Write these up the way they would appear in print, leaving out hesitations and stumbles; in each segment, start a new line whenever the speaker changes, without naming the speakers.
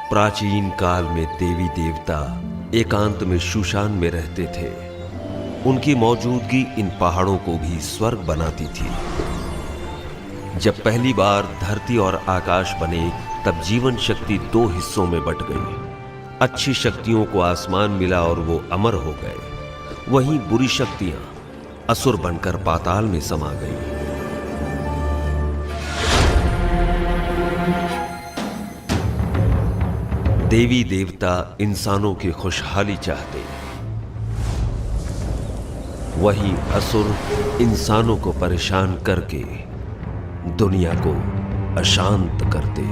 प्राचीन काल में देवी देवता एकांत में शूशान में रहते थे। उनकी मौजूदगी इन पहाड़ों को भी स्वर्ग बनाती थी। जब पहली बार धरती और आकाश बने तब जीवन शक्ति दो हिस्सों में बट गई। अच्छी शक्तियों को आसमान मिला और वो अमर हो गए। वहीं बुरी शक्तियां असुर बनकर पाताल में समा गईं। देवी देवता इंसानों की खुशहाली चाहते, वहीं असुर इंसानों को परेशान करके दुनिया को अशांत करते।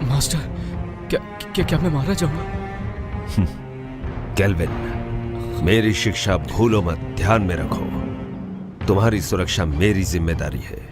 मास्टर, क्या मैं मारा जाऊंगा?
केल्विन, मेरी शिक्षा भूलो मत, ध्यान में रखो। तुम्हारी सुरक्षा मेरी जिम्मेदारी है।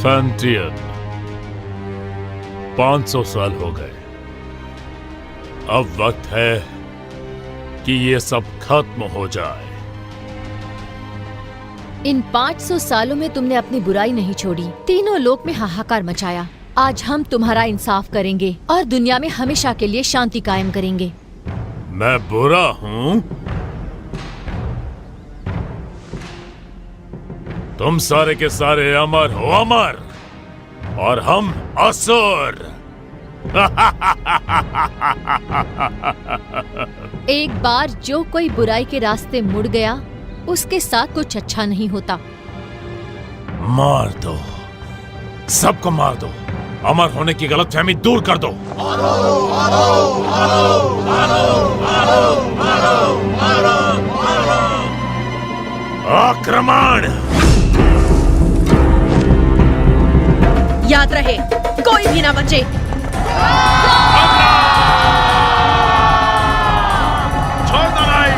फैंटियन, 500 साल हो गए। अब वक्त है कि ये सब खत्म हो जाए।
इन 500 सालों में तुमने अपनी बुराई नहीं छोड़ी, तीनों लोक में हाहाकार मचाया। आज हम तुम्हारा इंसाफ करेंगे और दुनिया में हमेशा के लिए शांति कायम करेंगे।
मैं बुरा हूँ? तुम सारे के सारे अमर हो, अमर, और हम असुर।
एक बार जो कोई बुराई के रास्ते मुड़ गया, उसके साथ कुछ अच्छा नहीं होता।
मार दो, सबको मार दो। अमर होने की गलतफहमी दूर कर दो। आक्रमण!
याद रहे, कोई भी ना बचे।
छोड़ दो लड़ाई।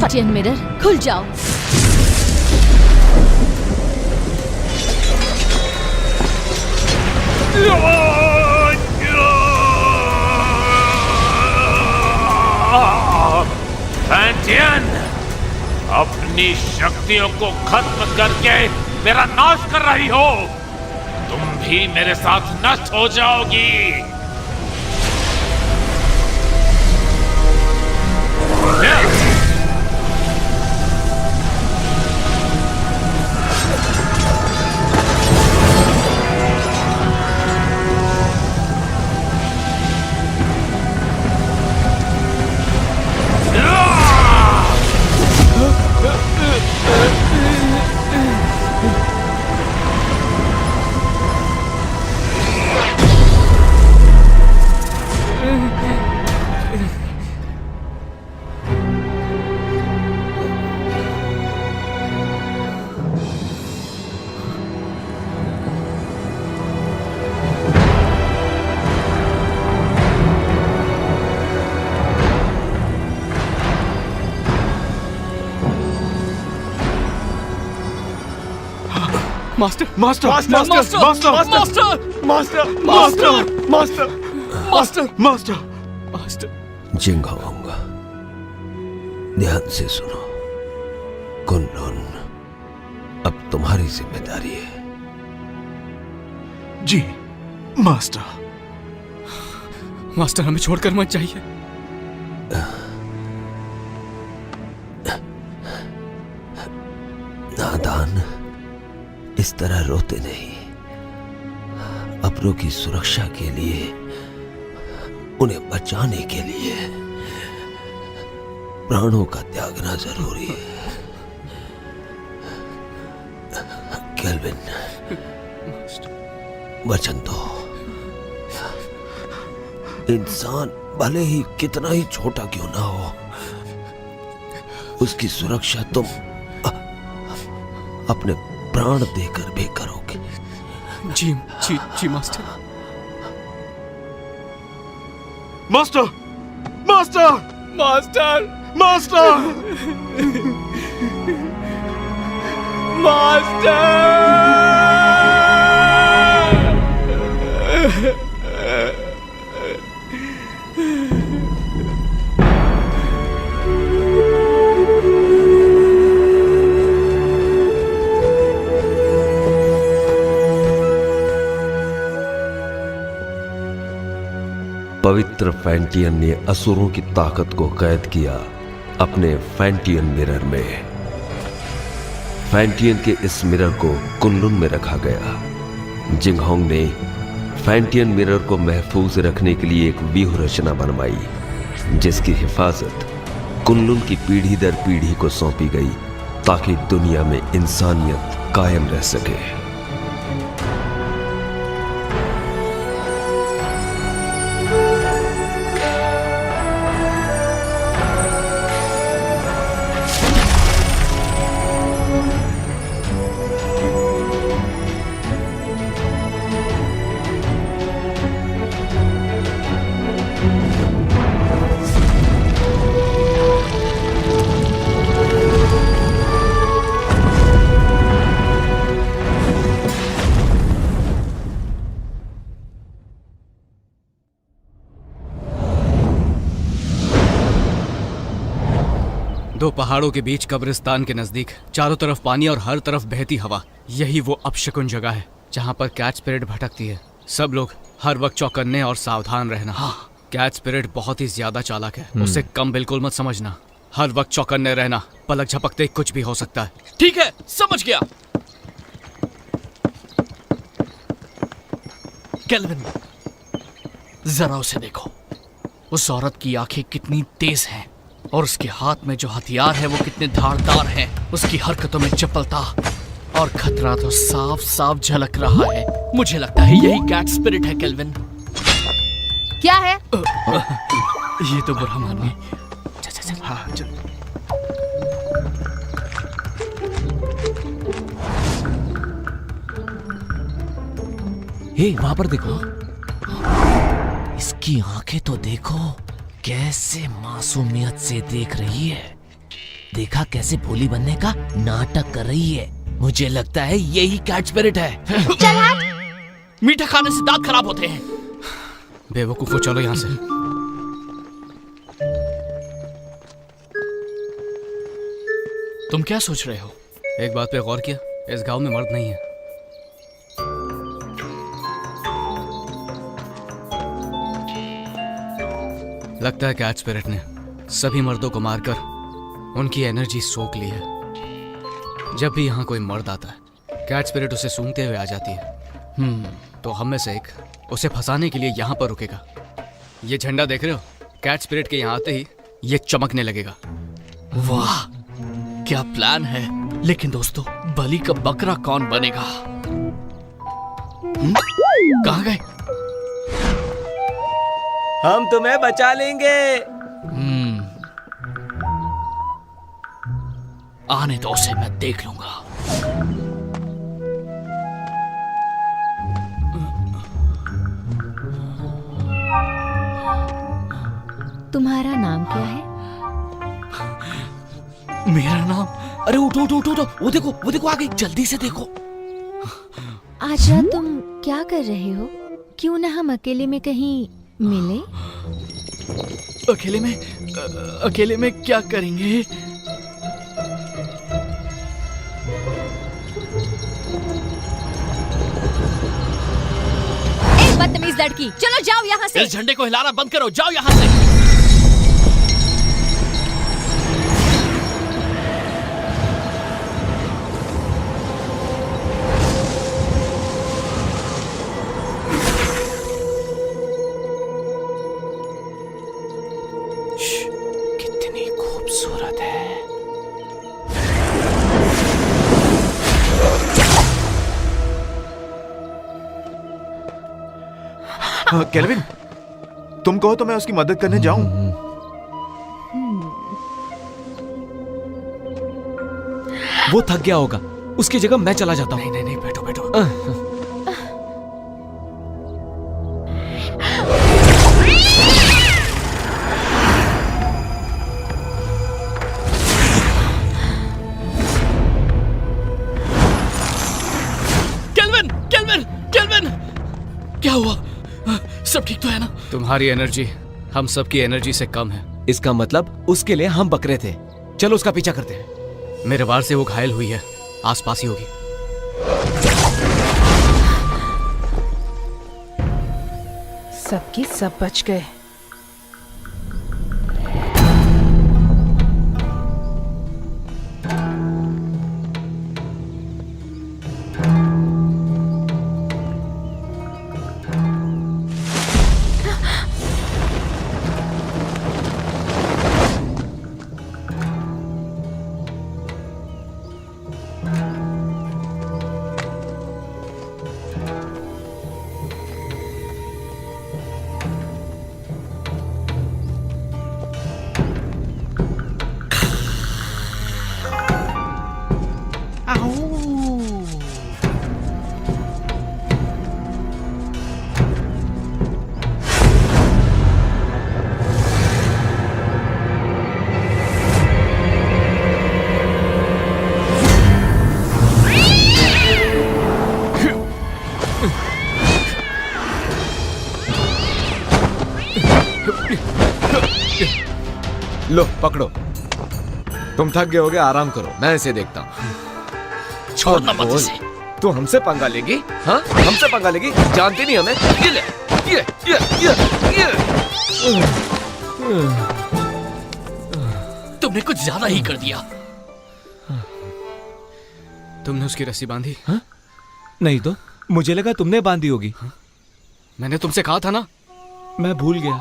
फैंटियन मिरर खुल जाओ।
फैंटियन, अपनी शक्तियों को खत्म करके मेरा नाश कर रही हो। तुम भी मेरे साथ नष्ट हो जाओगी।
Master master master master master master master master master master master.
Jinghong, ध्यान से सुनो। कुनलुन अब तुम्हारी जिम्मेदारी है।
जी मास्टर। मास्टर हमें छोड़कर मत जाइए।
नादान, इस तरह रोते नहीं। अपनों की सुरक्षा के लिए, उन्हें बचाने के लिए प्राणों का त्यागना जरूरी है। केल्विन, वचन दो। इंसान भले ही कितना ही छोटा क्यों ना हो, उसकी सुरक्षा तुम अपने प्राण देकर भी करोगे।
जी जी जी master. Master master master master
पवित्र फैंटियन ने असुरों की ताकत को कैद किया अपने फैंटियन मिरर में। फैंटियन के इस मिरर को कुनलुन में रखा गया। जिंगहोंग ने फैंटियन मिरर को महफूज रखने के लिए एक व्यूह रचना बनवाई, जिसकी हिफाजत कुनलुन की पीढ़ी दर पीढ़ी को सौंपी गई, ताकि दुनिया में इंसानियत कायम रह सके।
दो पहाड़ों के बीच कब्रिस्तान के नजदीक, चारों तरफ पानी और हर तरफ बहती हवा, यही वो अपशकुन जगह है जहाँ पर कैट स्पिरिट भटकती है। सब लोग हर वक्त चौकन्ने और सावधान रहना। हाँ। कैट स्पिरिट बहुत ही ज्यादा चालाक है, उसे कम बिल्कुल मत समझना। हर वक्त चौकन्ने रहना, पलक झपकते कुछ भी हो सकता है।
ठीक है, समझ गया। केल्विन, जरा उसे देखो। उस औरत की आंखें कितनी तेज हैं और उसके हाथ में जो हथियार है वो कितने धारदार हैं। उसकी हरकतों में चपलता और खतरा तो साफ साफ झलक रहा है। मुझे लगता है यही कैट स्पिरिट है। केल्विन,
क्या है?
ये तो बुरा मान गई।
हाँ, चल। हे, वहां पर देखो। इसकी आंखें तो देखो, कैसे मासूमियत से देख रही है। देखा कैसे भोली बनने का नाटक कर रही है। मुझे लगता है यही कैट स्पिरिट है। मीठा खाने से दांत खराब होते हैं।
बेवकूफो, चलो यहाँ से।
तुम क्या सोच रहे हो?
एक बात पे गौर किया, इस गांव में मर्द नहीं है। लगता है कैट स्पिरिट ने सभी मर्दों को मारकर उनकी एनर्जी सोख ली है। जब भी यहाँ कोई मर्द आता है, कैट स्पिरिट उसे सूंघते हुए आ जाती है। तो हम में से एक उसे फंसाने के लिए यहाँ पर रुकेगा। ये झंडा देख रहे हो? कैट स्पिरिट के यहाँ आते ही ये चमकने लगेगा।
वाह, क्या प्लान है। लेकिन दोस्तों, बलि का बकरा कौन बनेगा? कहाँ गए?
हम तुम्हें बचा लेंगे।
आने दो उसे, मैं देख लूंगा।
तुम्हारा नाम क्या है?
मेरा नाम? अरे उठो उठो उठो उठो, वो देखो आ गई, जल्दी से देखो।
आज रात तुम क्या कर रहे हो? क्यों ना हम अकेले में कहीं मिले?
अकेले में क्या करेंगे?
ए बदतमीज लड़की, चलो जाओ यहाँ से।
इस झंडे को हिलाना बंद करो, जाओ यहाँ से। कितनी खूबसूरत है।
केल्विन, तुम कहो तो मैं उसकी मदद करने जाऊं।
वो थक गया होगा, उसकी जगह मैं चला जाता हूँ।
नहीं, बैठो बैठो।
केल्विन, क्या हुआ? सब ठीक तो है ना?
तुम्हारी एनर्जी हम सबकी एनर्जी से कम है।
इसका मतलब उसके लिए हम बकरे थे। चलो उसका पीछा करते हैं।
मेरे वार से वो घायल हुई है, आसपास ही होगी।
सबकी सब बच गए।
लो पकड़ो। तुम थक गए होगे, आराम करो, मैं इसे देखता हूँ।
छोड़ना मत
बोल,
इसे।
तू हमसे पंगा लेगी? हाँ, हमसे पंगा लेगी? जानती नहीं हमें? ये ले, ये।
तुमने कुछ ज्यादा ही कर दिया।
तुमने उसकी रस्सी बांधी?
हाँ? नहीं तो मुझे लगा तुमने बांधी होगी।
मैंने तुमसे कहा था ना।
मैं भूल गया।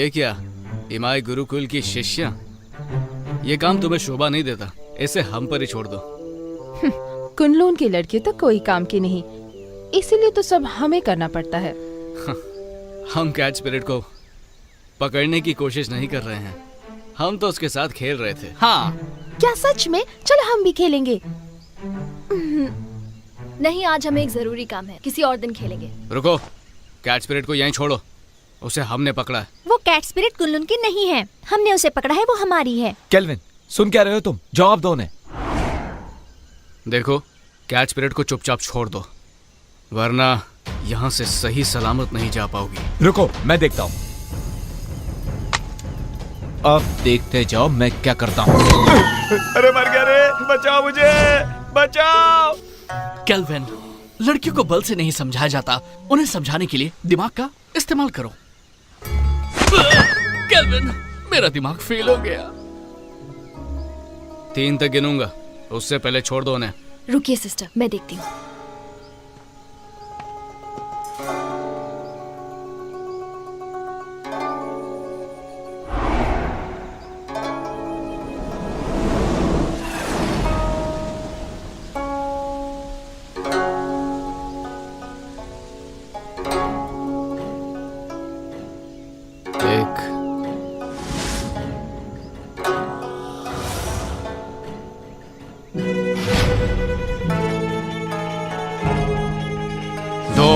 ये क्या, इमाई गुरुकुल की शिष्या? ये काम तुम्हें शोभा नहीं देता, इसे हम पर ही छोड़ दो।
कुनलून की लड़की तो कोई काम की नहीं, इसीलिए तो सब हमें करना पड़ता है।
हम कैट स्पिरिट को पकड़ने की कोशिश नहीं कर रहे हैं, हम तो उसके साथ खेल रहे थे।
हाँ,
क्या सच में? चलो हम भी खेलेंगे।
नहीं, आज हमें एक जरूरी काम है, किसी और दिन खेलेंगे।
रुको, कैट स्पिरिट को यहीं छोड़ो, उसे हमने पकड़ा है।
वो कैट स्पिरिट कुनलून की नहीं है, हमने उसे पकड़ा है, वो हमारी है।
केल्विन, सुन क्या रहे हो तुम? जवाब दो उन्हें।
देखो, कैट स्पिरिट को चुपचाप छोड़ दो, वरना यहाँ से सही सलामत नहीं जा पाओगी।
रुको, मैं देखता हूँ। अब देखते जाओ मैं क्या करता हूँ।
अरे मर गया रे, बचाओ मुझे, बचाओ।
केल्विन, लड़कियों को बल से नहीं समझाया जाता, उन्हें समझाने के लिए दिमाग का इस्तेमाल करो। केल्विन, मेरा दिमाग फेल हो गया।
3 तक गिनूंगा, उससे पहले छोड़ दो उन्हें।
रुकिए सिस्टर, मैं देखती हूँ।
एक, 2,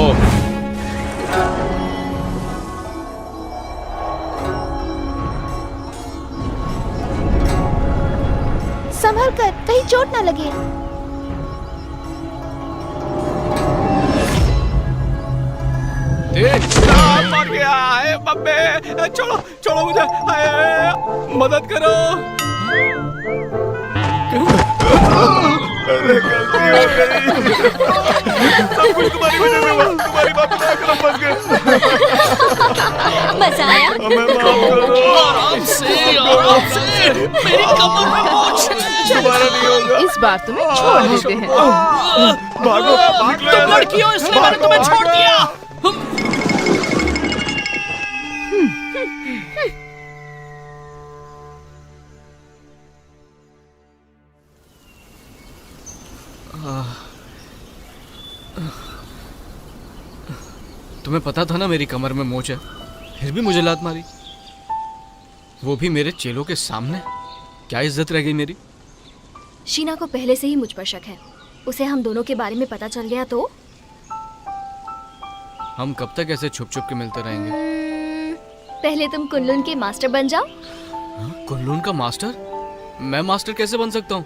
संभल कर, कहीं चोट ना लगे।
मर गया है बब्बे, छोड़ो छोड़ो मुझे, मदद करो।
अरे गलती हो गई, सब कुछ तुम्हारी वजह से हुआ, तुम्हारी बात ना करो, फंस गए।
मजा आया?
हमें माफ कर दो,
आराम से, मेरी कमर में मोच है।
दोबारा नहीं होगा।
इस बार तुम्हें छोड़ देते हैं।
भागो, भाग लो।
तुम लड़की हो इसलिए मैंने तुम्हें छोड़ दिया।
तुम्हें पता था ना मेरी कमर में मोच है, फिर भी मुझे लात मारी, वो भी मेरे चेलों के सामने। क्या इज्जत रह गई मेरी?
शीना को पहले से ही मुझ पर शक है, उसे हम दोनों के बारे में पता चल गया तो?
हम कब तक ऐसे छुप छुप के मिलते रहेंगे?
पहले तुम कुनलून के मास्टर बन जाओ।
कुनलून का मास्टर? मैं मास्टर कैसे बन सकता हूँ?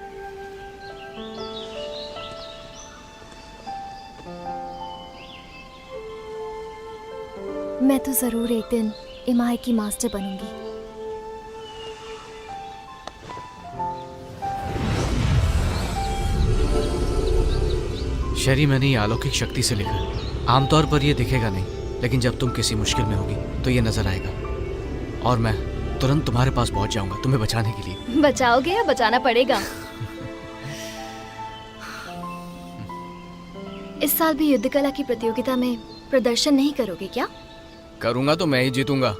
मैं तो जरूर एक दिन इमाई की मास्टर बनूंगी।
शरी, मैंने ये अलौकिक शक्ति से लिखा है। आमतौर पर ये दिखेगा नहीं, लेकिन जब तुम किसी मुश्किल में होगी तो ये नजर आएगा, और मैं तुरंत तुम्हारे पास पहुंच जाऊंगा तुम्हें बचाने के लिए।
बचाओगे या बचाना पड़ेगा? इस साल भी युद्ध कला की प्रतियोगिता में प्रदर्शन नहीं करोगे क्या?
करूंगा तो मैं ही जीतूंगा,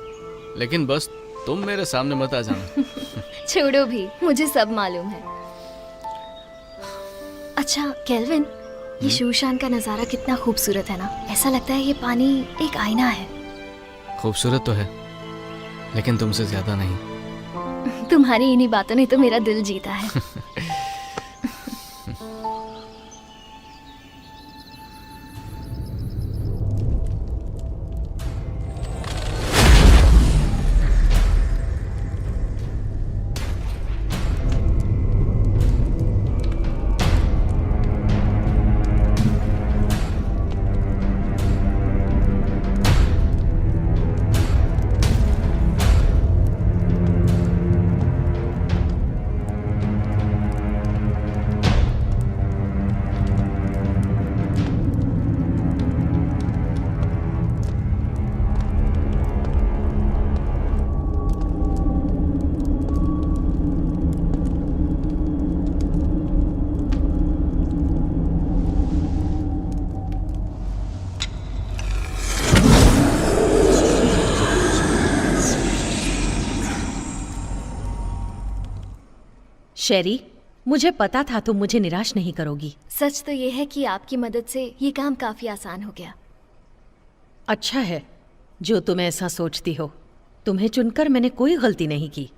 लेकिन बस तुम मेरे सामने मत आ जाना।
छोड़ो भी, मुझे सब मालूम है। अच्छा केल्विन, ये शूशान का नजारा कितना खूबसूरत है ना। ऐसा लगता है ये पानी एक आईना है।
खूबसूरत तो है, लेकिन तुमसे ज्यादा नहीं।
तुम्हारी इन्हीं बातों ने तो मेरा दिल जीता है।
शेरी, मुझे पता था तुम मुझे निराश नहीं करोगी।
सच तो ये है कि आपकी मदद से ये काम काफी आसान हो गया।
अच्छा है जो तुम ऐसा सोचती हो। तुम्हें चुनकर मैंने कोई गलती नहीं की।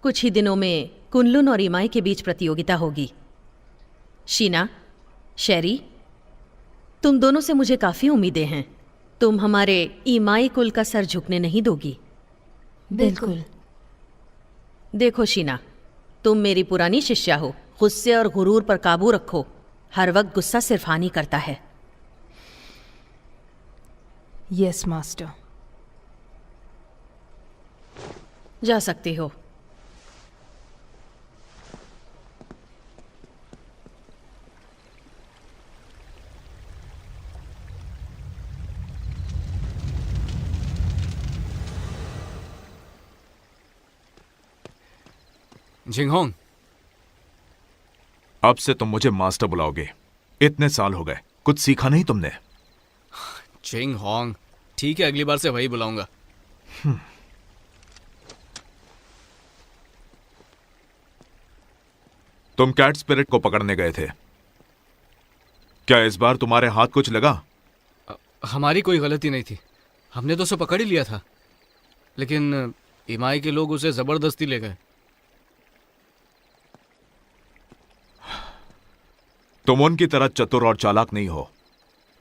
कुछ ही दिनों में कुनलुन और इमाई के बीच प्रतियोगिता होगी। शीना, शेरी, तुम दोनों से मुझे काफी उम्मीदें हैं। तुम हमारे इमाई कुल का सर झुकने नहीं दोगी।
बिल्कुल।
देखो शीना, तुम मेरी पुरानी शिष्या हो। गुस्से और गुरूर पर काबू रखो। हर वक्त गुस्सा सिर्फ हानि करता है।
Yes master.
जा सकती हो।
जिंगहोंग,
अब से तुम मुझे मास्टर बुलाओगे। इतने साल हो गए, कुछ सीखा नहीं तुमने?
जिंगहोंग, ठीक है, अगली बार से वही बुलाऊंगा।
तुम कैट स्पिरिट को पकड़ने गए थे, क्या इस बार तुम्हारे हाथ कुछ लगा?
हमारी कोई गलती नहीं थी, हमने तो उसे पकड़ ही लिया था, लेकिन इमाई के लोग उसे जबरदस्ती ले गए।
तुम उनकी तरह चतुर और चालाक नहीं हो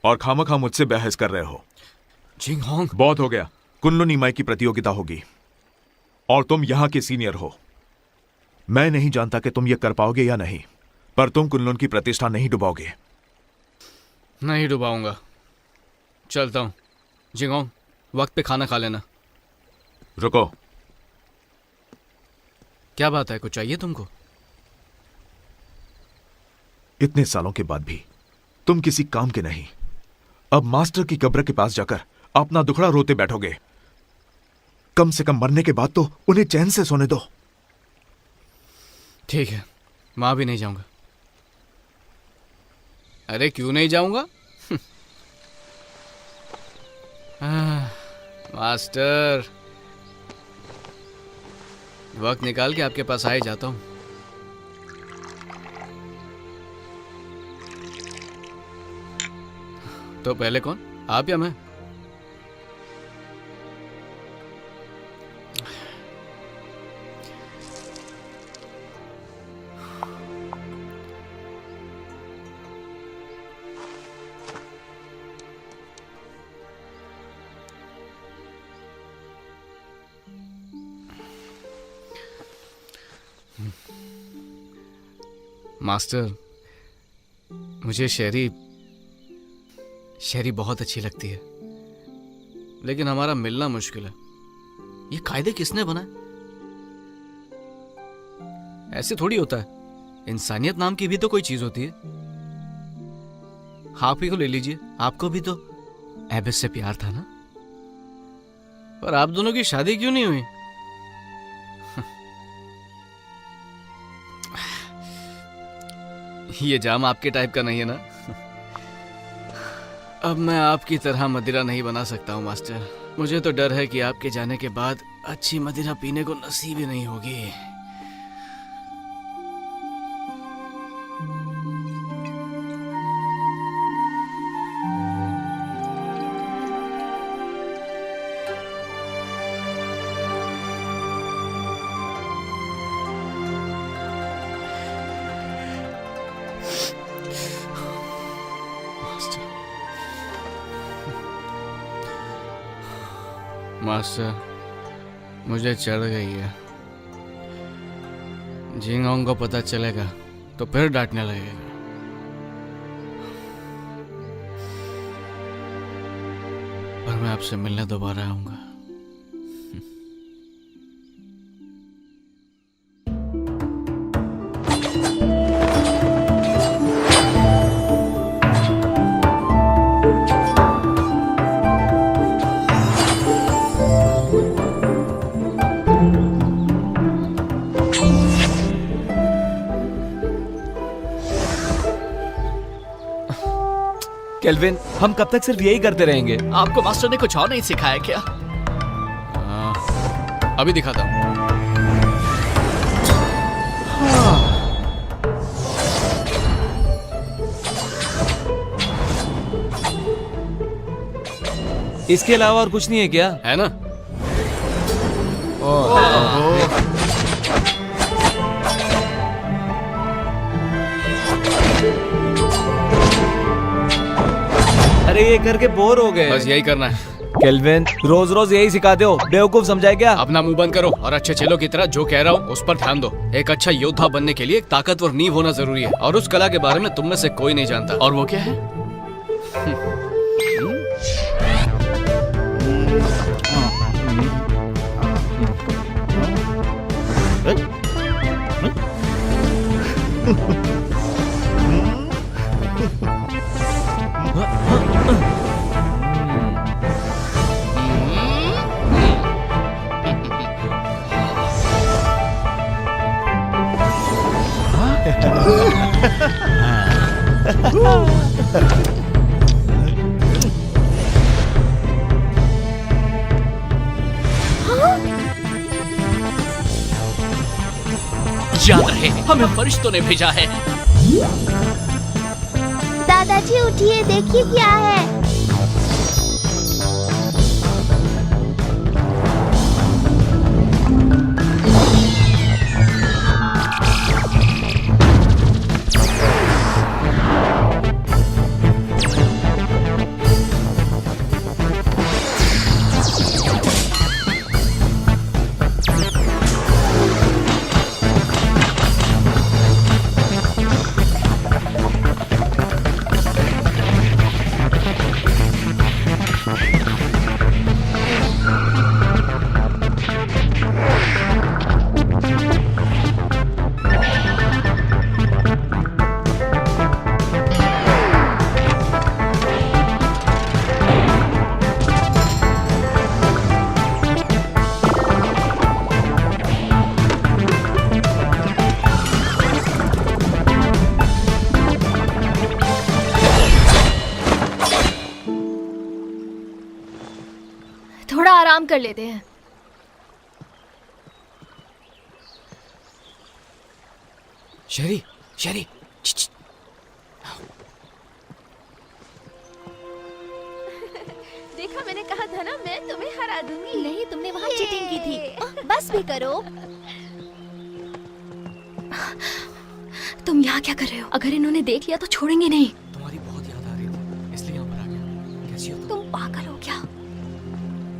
और खामखा मुझसे बहस कर रहे हो।
जिंगहोंग,
बहुत हो गया। कुनलुन इमाई की प्रतियोगिता होगी और तुम यहां के सीनियर हो। मैं नहीं जानता कि तुम ये कर पाओगे या नहीं, पर तुम कुनलुन की प्रतिष्ठा नहीं डुबाओगे।
नहीं डुबाऊंगा। चलता हूं। जिंगहोंग, वक्त पे खाना खा लेना।
रुको।
क्या बात है, कुछ चाहिए तुमको?
इतने सालों के बाद भी तुम किसी काम के नहीं। अब मास्टर की कब्र के पास जाकर अपना दुखड़ा रोते बैठोगे। कम से कम मरने के बाद तो उन्हें चैन से सोने दो।
ठीक है, मां भी नहीं जाऊंगा। अरे क्यों नहीं जाऊंगा? मास्टर, वक्त निकाल के आपके पास आ ही जाता हूं। तो पहले कौन, आप या मैं? मास्टर, मुझे शेरी बहुत अच्छी लगती है, लेकिन हमारा मिलना मुश्किल है। ये कायदे किसने बनाए? ऐसे थोड़ी होता है। इंसानियत नाम की भी तो कोई चीज होती है। आप ही को ले लीजिए, आपको भी तो एबिस से प्यार था ना? पर आप दोनों की शादी क्यों नहीं हुई? ये जाम आपके टाइप का नहीं है ना? अब मैं आपकी तरह मदिरा नहीं बना सकता हूँ मास्टर। मुझे तो डर है कि आपके जाने के बाद अच्छी मदिरा पीने को नसीब ही नहीं होगी। मास्टर, मुझे चढ़ गई है। जिंगहोंग को पता चलेगा तो फिर डांटने लगेगा। पर मैं आपसे मिलने दोबारा आऊंगा।
केल्विन, हम कब तक सिर्फ यही करते रहेंगे?
आपको मास्टर ने कुछ और नहीं सिखाया क्या?
अभी दिखाता हूँ।
इसके अलावा और कुछ नहीं है क्या?
है ना?
अरे ये करके बोर हो गए।
बस यही करना है।
केल्विन, रोज रोज यही सिखाते हो, बेवकूफ समझाए क्या?
अपना मुंह बंद करो और अच्छे चेलों की तरह जो कह रहा हूँ उस पर ध्यान दो। एक अच्छा योद्धा बनने के लिए एक ताकतवर नींव होना जरूरी है और उस कला के बारे में तुम में से कोई नहीं जानता।
और वो क्या है? याद रहे, हमें फरिश्तों ने भेजा है।
दादाजी उठिए, देखिए क्या है।
थोड़ा आराम कर लेते हैं।
शेरी, शेरी,
देखा, मैंने कहा था ना, मैं तुम्हें हरा दूंगी। नहीं, तुमने वहाँ चीटिंग की थी। बस भी करो। तुम यहाँ क्या कर रहे हो? अगर इन्होंने देख लिया तो छोड़ेंगे नहीं।
तुम्हारी बहुत याद आ रही थी इसलिए यहाँ पर आ गया। कैसी हो
तुम पागल हो क्या?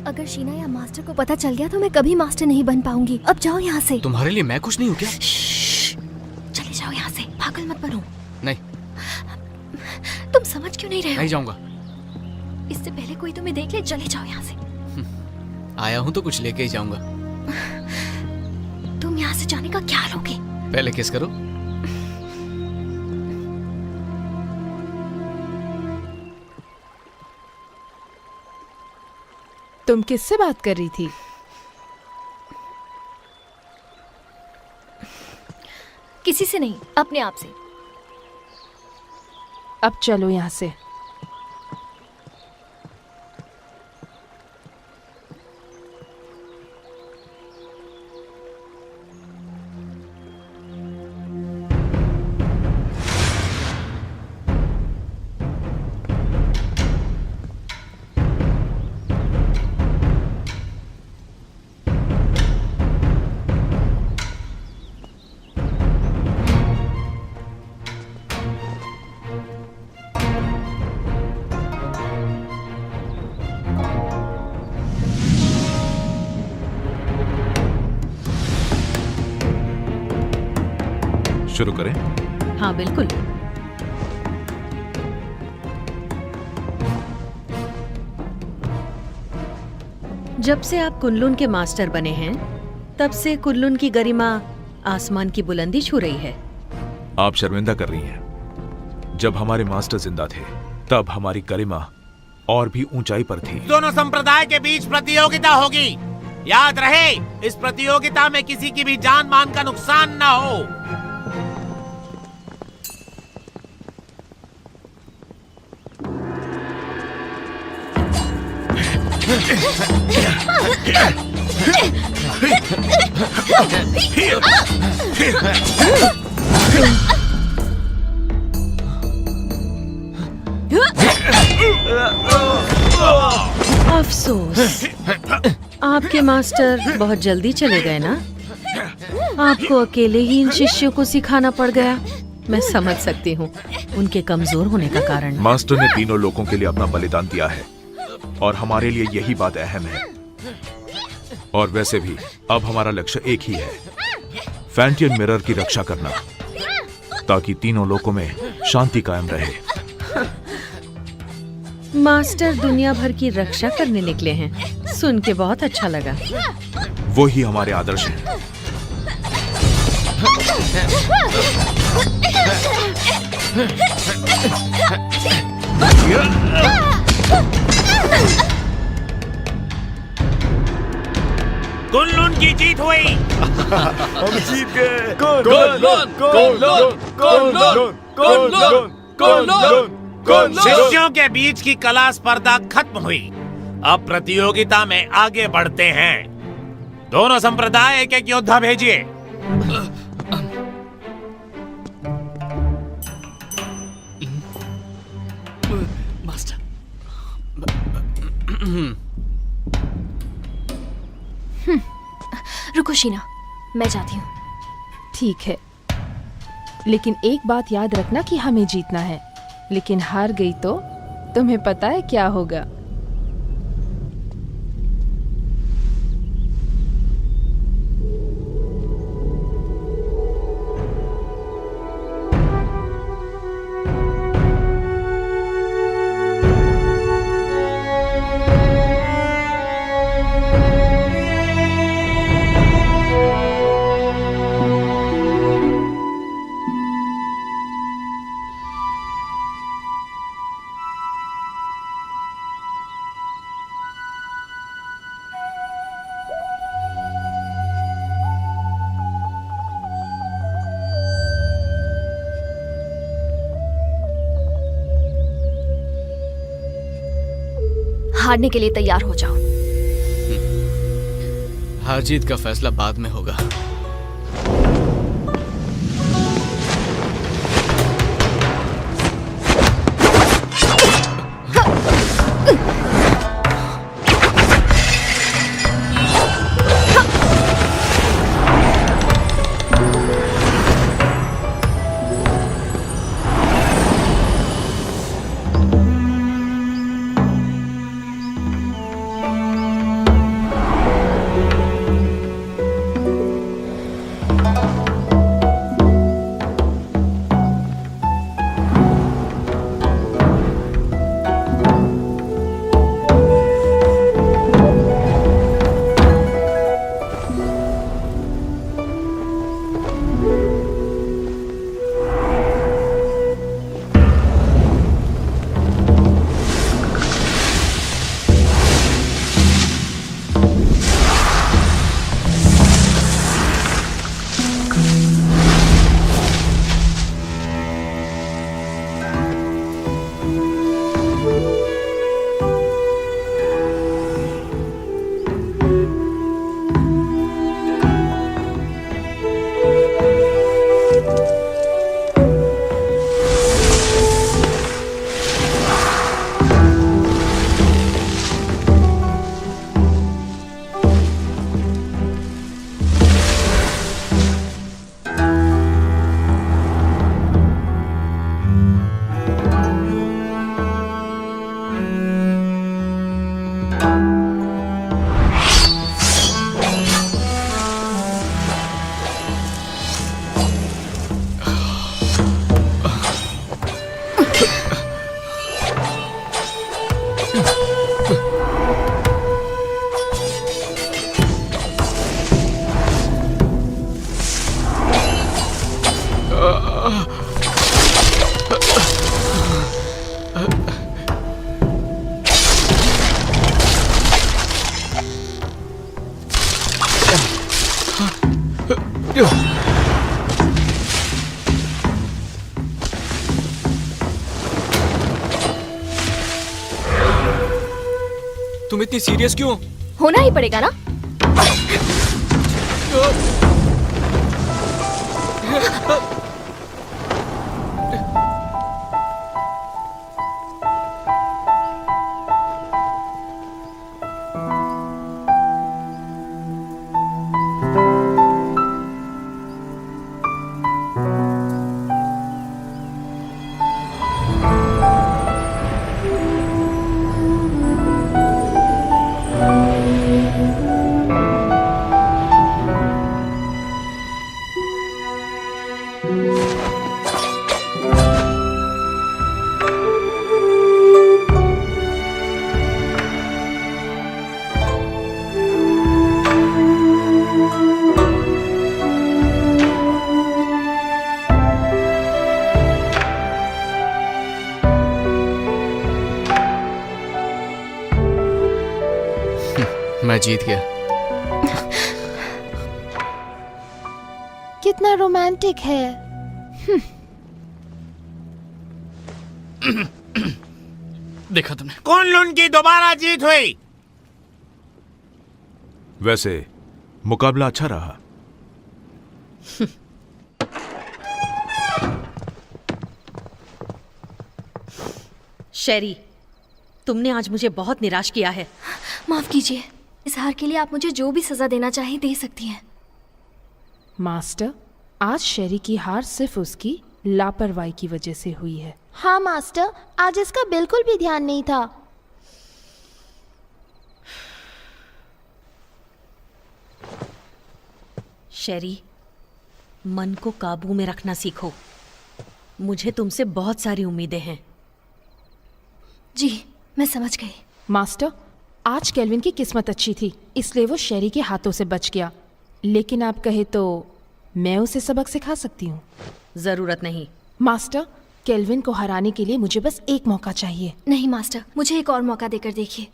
अगर शीना या मास्टर को पता चल गया तो मैं कभी मास्टर नहीं बन पाऊंगी। अब जाओ यहाँ से।
तुम्हारे लिए मैं कुछ नहीं हूँ क्या?
चले जाओ यहाँ से, पागल मत बनो।
नहीं,
तुम समझ क्यों नहीं रहे हो?
नहीं जाऊंगा।
इससे पहले कोई तुम्हें देख ले, चले जाओ यहाँ से।
आया हूँ तो कुछ लेके ही जाऊंगा।
तुम यहाँ से जाने का क्या लोगे?
पहले किस करो।
तुम किससे बात कर रही थी?
किसी से नहीं, अपने आप से।
अब चलो यहाँ से।
शुरू करें?
हाँ बिल्कुल। जब से आप कुनलुन के मास्टर बने हैं, तब से कुनलुन की गरिमा आसमान की बुलंदी छू रही है।
आप शर्मिंदा कर रही हैं। जब हमारे मास्टर जिंदा थे, तब हमारी गरिमा और भी ऊंचाई पर थी।
दोनों संप्रदाय के बीच प्रतियोगिता होगी। याद रहे, इस प्रतियोगिता में किसी की भी जान मान का नुकसान ना हो।
अफसोस, आपके मास्टर बहुत जल्दी चले गए ना। आपको अकेले ही इन शिष्यों को सिखाना पड़ गया। मैं समझ सकती हूँ उनके कमजोर होने का कारण।
मास्टर ने तीनों लोगों के लिए अपना बलिदान दिया है और हमारे लिए यही बात अहम है। और वैसे भी अब हमारा लक्ष्य एक ही है, फैंटियन मिरर की रक्षा करना, ताकि तीनों लोकों में शांति कायम रहे।
मास्टर दुनिया भर की रक्षा करने निकले हैं, सुन के बहुत अच्छा लगा।
वो ही हमारे आदर्श हैं।
कुनलुन की जीत हुई।
हम जीत गए।
शिष्यों के बीच की कला स्पर्धा खत्म हुई। अब प्रतियोगिता में आगे बढ़ते हैं। दोनों संप्रदाय एक एक योद्धा भेजिए।
मास्टर,
रुको शीना, मैं जाती हूँ।
ठीक है, लेकिन एक बात याद रखना कि हमें जीतना है। लेकिन हार गई तो तुम्हें पता है क्या होगा।
हारने के लिए तैयार हो जाओ।
हार जीत का फैसला बाद में होगा। तुम इतनी सीरियस क्यों?
होना ही पड़ेगा ना।
मैं जीत गया।
कितना रोमांटिक है।
देखा तुमने?
कुनलुन की दोबारा जीत हुई।
वैसे मुकाबला अच्छा रहा।
शेरी, तुमने आज मुझे बहुत निराश किया है।
माफ कीजिए, इस हार के लिए आप मुझे जो भी सजा देना चाहें दे सकती हैं।
मास्टर, आज शेरी की हार सिर्फ उसकी लापरवाही की वजह से हुई है।
हाँ मास्टर, आज इसका बिल्कुल भी ध्यान नहीं था।
शेरी, मन को काबू में रखना सीखो। मुझे तुमसे बहुत सारी उम्मीदें हैं।
जी, मैं समझ गई।
मास्टर, आज केल्विन की किस्मत अच्छी थी, इसलिए वो शेरी के हाथों से बच गया। लेकिन आप कहे तो मैं उसे सबक सिखा सकती हूँ।
जरूरत नहीं।
मास्टर, केल्विन को हराने के लिए मुझे बस एक मौका चाहिए।
नहीं मास्टर, मुझे एक और मौका देकर देखिए।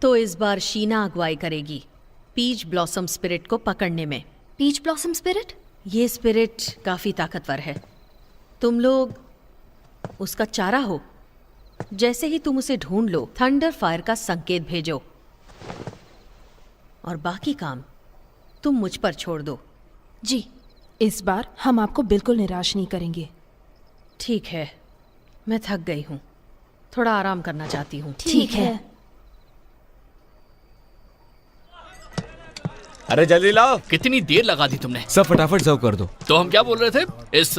तो इस बार शीना अगुवाई करेगी पीच ब्लॉसम स्पिरिट को पकड़ने में।
Peach blossom spirit?
ये स्पिरिट काफी ताकतवर है। तुम लोग उसका चारा हो। जैसे ही तुम उसे ढूंढ लो, थंडर फायर का संकेत भेजो और बाकी काम तुम मुझ पर छोड़ दो।
जी, इस बार हम आपको बिल्कुल निराश नहीं करेंगे।
ठीक है, मैं थक गई हूँ, थोड़ा आराम करना चाहती हूँ।
ठीक है।
अरे जल्दी लाओ।
कितनी देर लगा दी तुमने?
सब फटाफट सर्व कर दो।
तो हम क्या बोल रहे थे? इस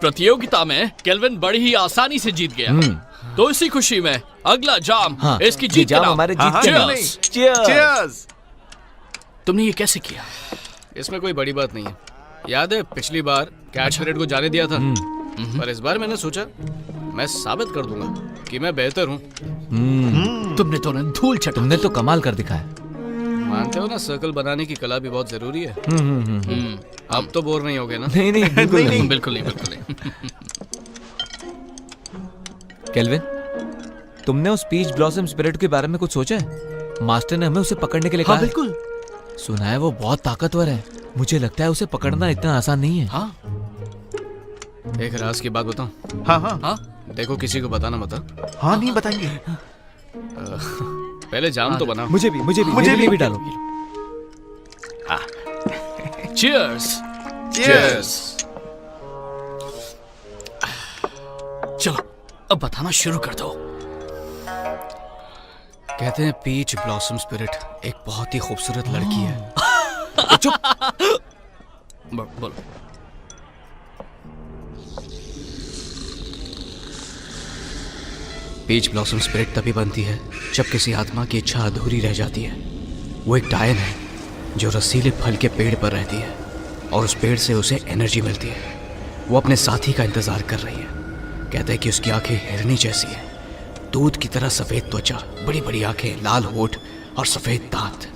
प्रतियोगिता में केल्विन बड़ी ही आसानी से जीत गया। तो इसी खुशी में अगला जाम इसकी जीत
जाम
का नाम।
हमारे जीत के नाम।
Cheers!
तुमने ये कैसे किया?
इसमें कोई बड़ी बात नहीं है। याद है पिछली बार कैट स्पिरिट को जाने दिया था, पर इस बार मैंने सोचा मैं साबित कर दूंगा कि मैं बेहतर हूँ।
तुमने तो धूल चटा।
तुमने तो कमाल कर दिखाया।
मानते हो ना, सर्कल बनाने की कला भी बहुत जरूरी है। अब तो बोर नहीं होगे ना?
नहीं नहीं बिल्कुल नहीं।
बिल्कुल नहीं, बिल्कुल नहीं।
केल्विन, तुमने उस पीच ब्लॉसम स्पिरिट के बारे में कुछ सोचा है? मास्टर ने हमें उसे पकड़ने के लिए कहा है।
बिल्कुल।
सुना है वो बहुत ताकतवर है। मुझे लगता है उसे पकड़ना इतना आसान नहीं है।
हाँ,
एक राज की बात बताऊं?
हाँ हाँ
हाँ,
देखो किसी को बताना मत।
हाँ, नहीं बताएंगे।
पहले जाम तो बनाओ।
मुझे भी भी डालो।
चीयर्स।
Cheers!
चलो अब बताना शुरू कर दो।
कहते हैं पीच ब्लॉसम स्पिरिट एक बहुत ही खूबसूरत लड़की है।
बोलो।
पीच ब्लॉसम स्पिरिट तभी बनती है जब किसी आत्मा की इच्छा अधूरी रह जाती है। वो एक डायन है जो रसीले फल के पेड़ पर रहती है और उस पेड़ से उसे एनर्जी मिलती है। वो अपने साथी का इंतजार कर रही है। कहते हैं कि उसकी आंखें हिरनी जैसी है, दूध की तरह सफेद त्वचा, बड़ी बड़ी आंखें, लाल होठ और सफेद दांत।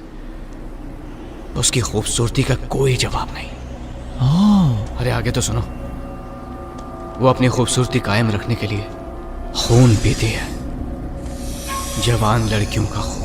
उसकी खूबसूरती का कोई जवाब नहीं। अरे आगे तो सुनो। वो अपनी खूबसूरती कायम रखने के लिए खून पीती है, जवान लड़कियों का खून।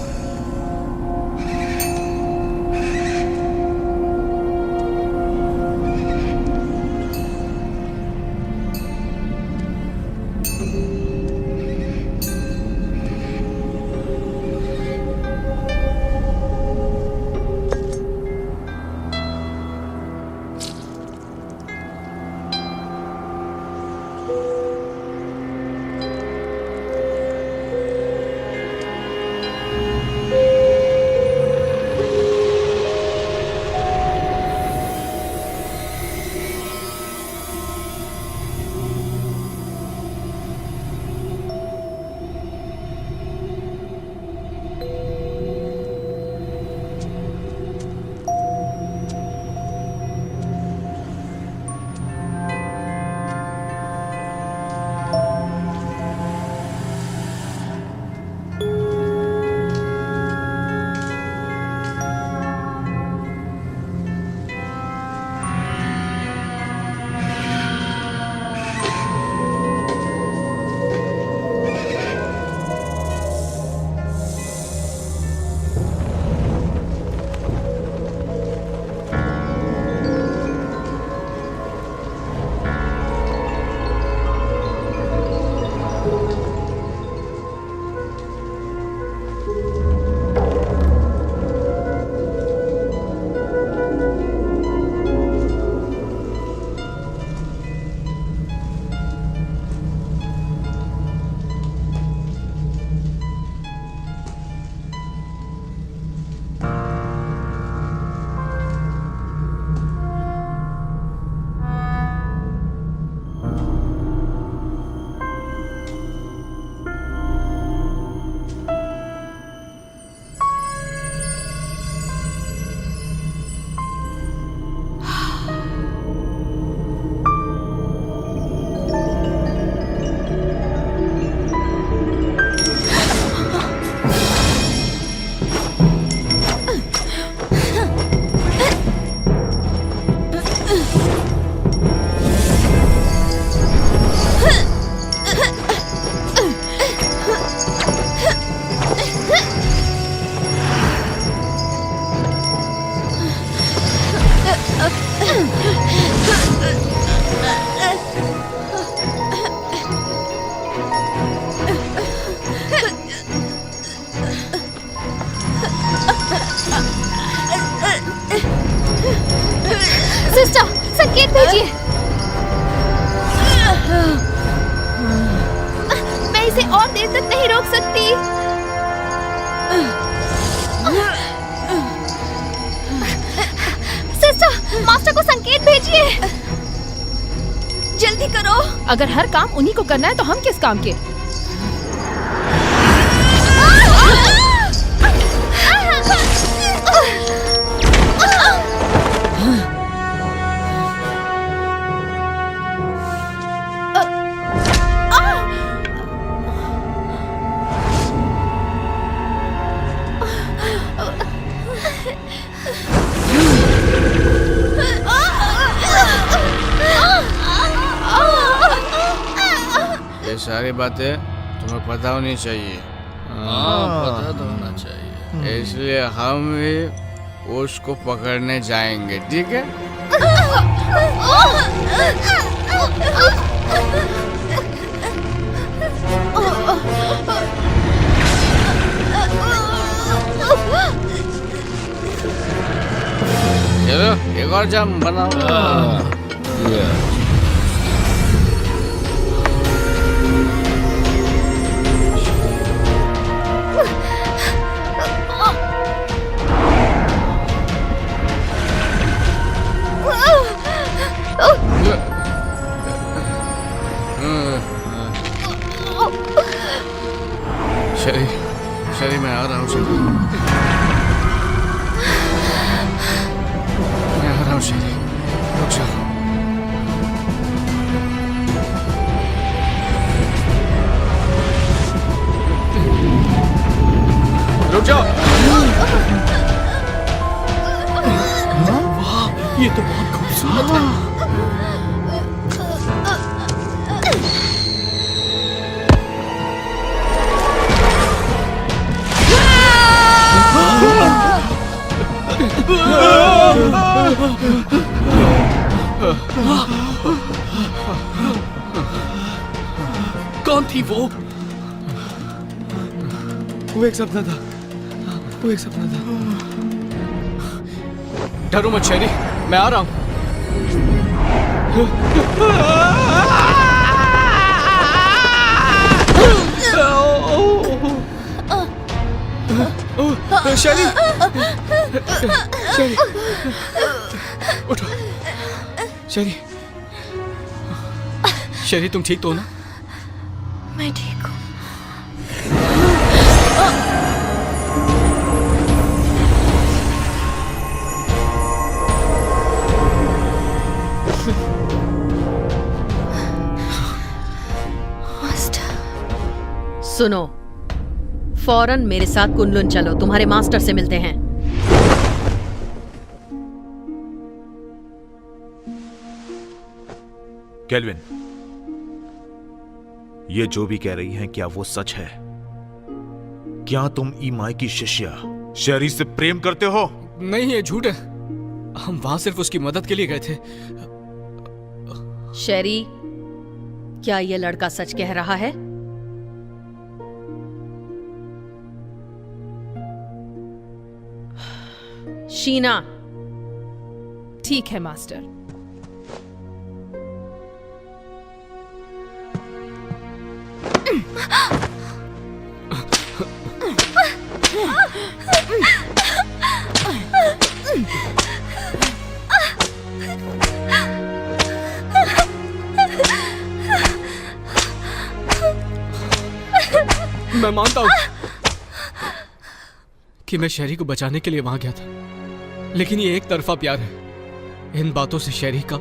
सिस्टर, संकेत भेजिए। मैं इसे और देर तक नहीं रोक सकती। सिस्टर, मास्टर को संकेत भेजिए। जल्दी करो।
अगर हर काम उन्हीं को करना है तो हम किस काम के?
ये सारी बातें तुम्हें पता होनी चाहिए।
पता तो होना चाहिए।
इसलिए हम भी उसको पकड़ने जाएंगे, ठीक है? चलो एक और जाम बनाओ। शरी मैं आ रहा हूँ। शरी मैं आ रहा हूँ। शरी रुक जाओ। रुक जाओ।
वाह, ये तो बहुत खूबसूरत है। कौन थी वो?
एक सपना था। वो एक सपना था। डरो मत शेरी, मैं आ रहा हूँ। शेरी, शेरी, उठो। शेरी, शेरी तुम ठीक तो हो ना?
मैं ठीक हूँ।
सुनो, फौरन मेरे साथ कुनलुन चलो, तुम्हारे मास्टर से मिलते हैं।
केल्विन, ये जो भी कह रही हैं क्या वो सच है? क्या तुम ईमाई की शिष्या शेरी से प्रेम करते हो?
नहीं, ये झूठ है। हम वहां सिर्फ उसकी मदद के लिए गए थे।
शेरी, क्या ये लड़का सच कह रहा है? शीना।
ठीक है मास्टर।
मैं मानता हूं कि मैं शेरी को बचाने के लिए वहां गया था, लेकिन ये एक तरफा प्यार है। इन बातों से शेरी का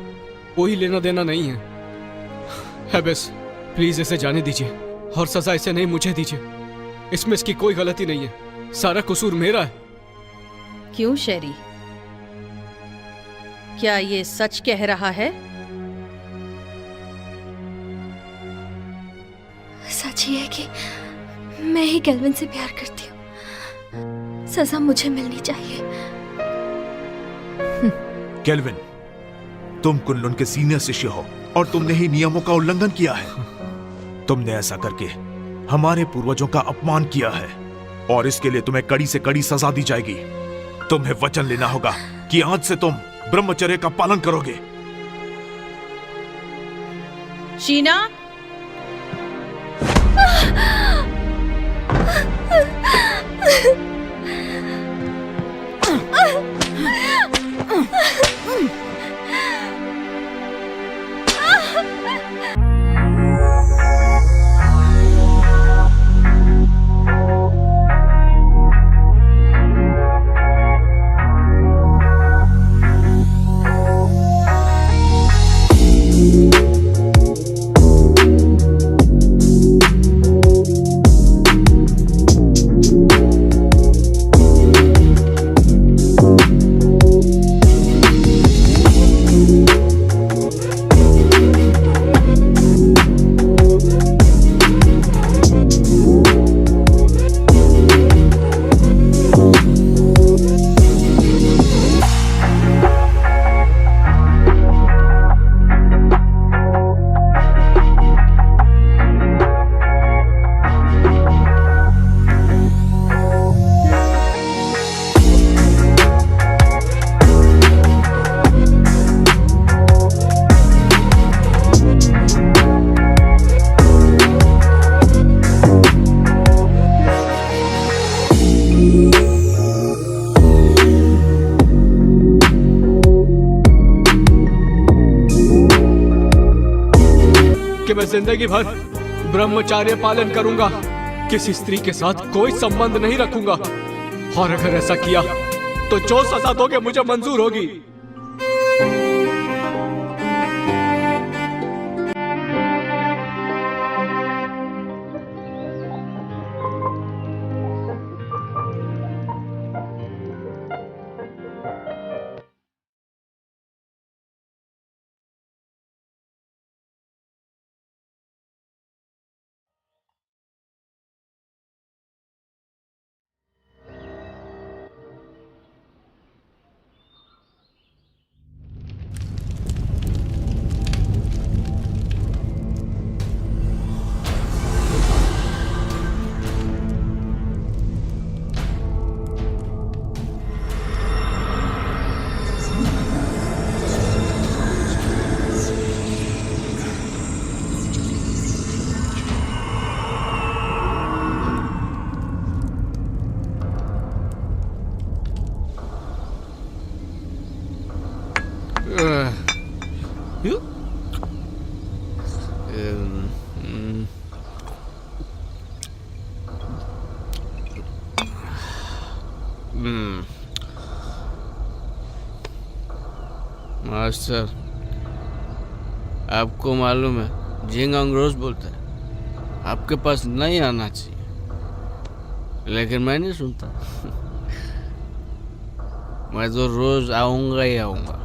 कोई लेना देना नहीं है। बस प्लीज इसे जाने दीजिए और सजा इसे नहीं मुझे दीजिए। इसमें इसकी कोई गलती नहीं है, सारा कसूर मेरा है।
क्यों शेरी, क्या ये सच कह रहा है?
सच ही है कि मैं ही केल्विन से प्यार करती हूँ। सजा मुझे मिलनी चाहिए।
केल्विन, तुम कुनलुन के सीनियर शिष्य हो और तुमने ही नियमों का उल्लंघन किया है। तुमने ऐसा करके हमारे पूर्वजों का अपमान किया है और इसके लिए तुम्हें कड़ी से कड़ी सजा दी जाएगी। तुम्हें वचन लेना होगा कि आज से तुम ब्रह्मचर्य का पालन करोगे।
शीना,
कि मैं जिंदगी भर ब्रह्मचार्य पालन करूंगा, किसी स्त्री के साथ कोई संबंध नहीं रखूंगा, और अगर ऐसा किया तो जो सजा दोगे मुझे मंजूर होगी।
मास्टर, आपको मालूम है झिंगांग रोज बोलता है आपके पास नहीं आना चाहिए, लेकिन मैं नहीं सुनता। मैं तो रोज आऊंगा ही आऊंगा।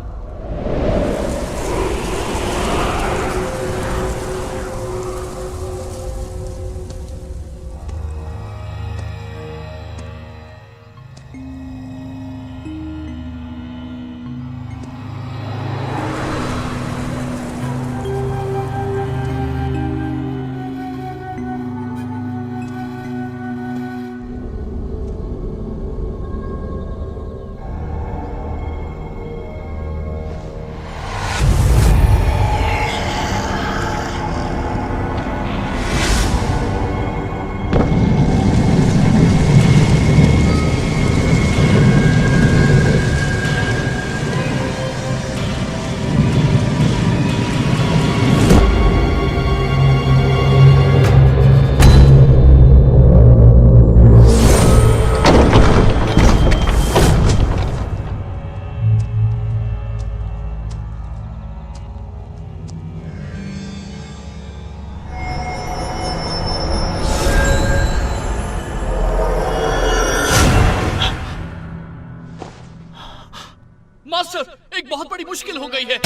मास्टर, एक बहुत बड़ी मुश्किल हो गई है।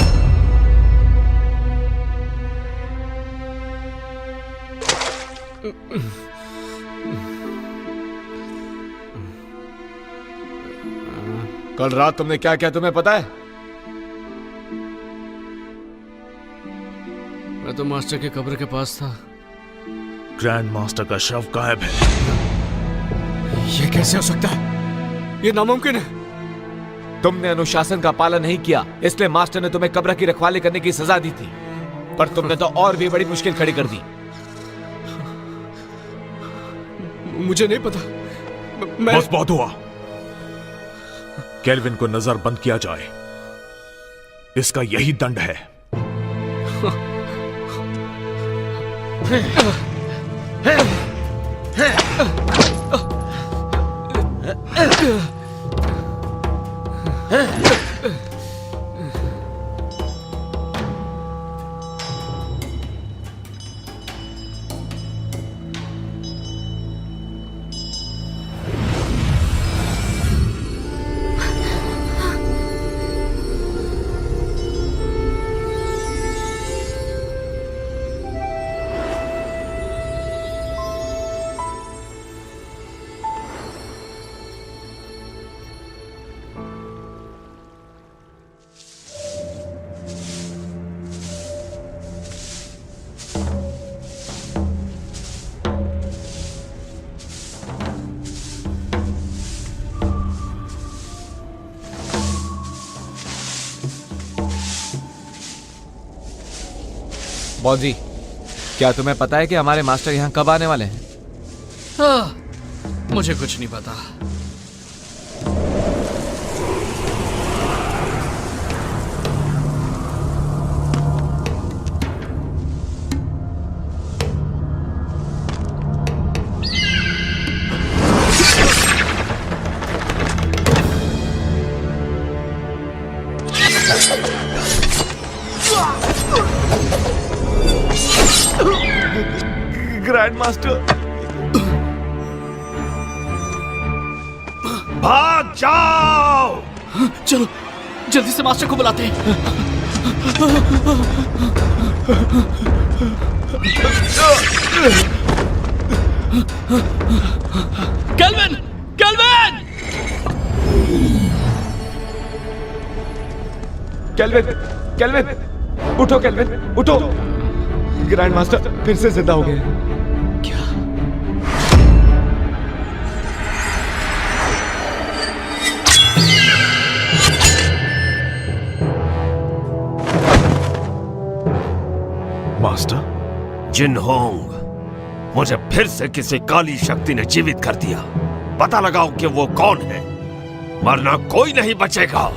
कल रात तुमने क्या किया तुम्हें पता है?
मैं तो मास्टर के कब्र के पास था।
ग्रैंड मास्टर का शव गायब है।
ये कैसे हो सकता है? ये नामुमकिन है।
तुमने अनुशासन का पालन नहीं किया, इसलिए मास्टर ने तुम्हें कब्र की रखवाली करने की सजा दी थी, पर तुमने तो और भी बड़ी मुश्किल खड़ी कर दी।
मुझे नहीं पता।
बस बहुत हुआ। केल्विन को नजरबंद किया जाए, इसका यही दंड है।
बॉजी, क्या तुम्हें पता है कि हमारे मास्टर यहाँ कब आने वाले हैं?
मुझे कुछ नहीं पता।
ग्रैंड मास्टर, भाग जाओ!
चलो जल्दी से मास्टर को बुलाते हैं। केल्विन! केल्विन!
केल्विन! केल्विन! उठो केल्विन, उठो! ग्रैंड मास्टर फिर से जिंदा हो गए।
क्या?
मास्टर?
जिनहोंग, मुझे फिर से किसी काली शक्ति ने जीवित कर दिया। पता लगाओ कि वो कौन है, वरना कोई नहीं बचेगा।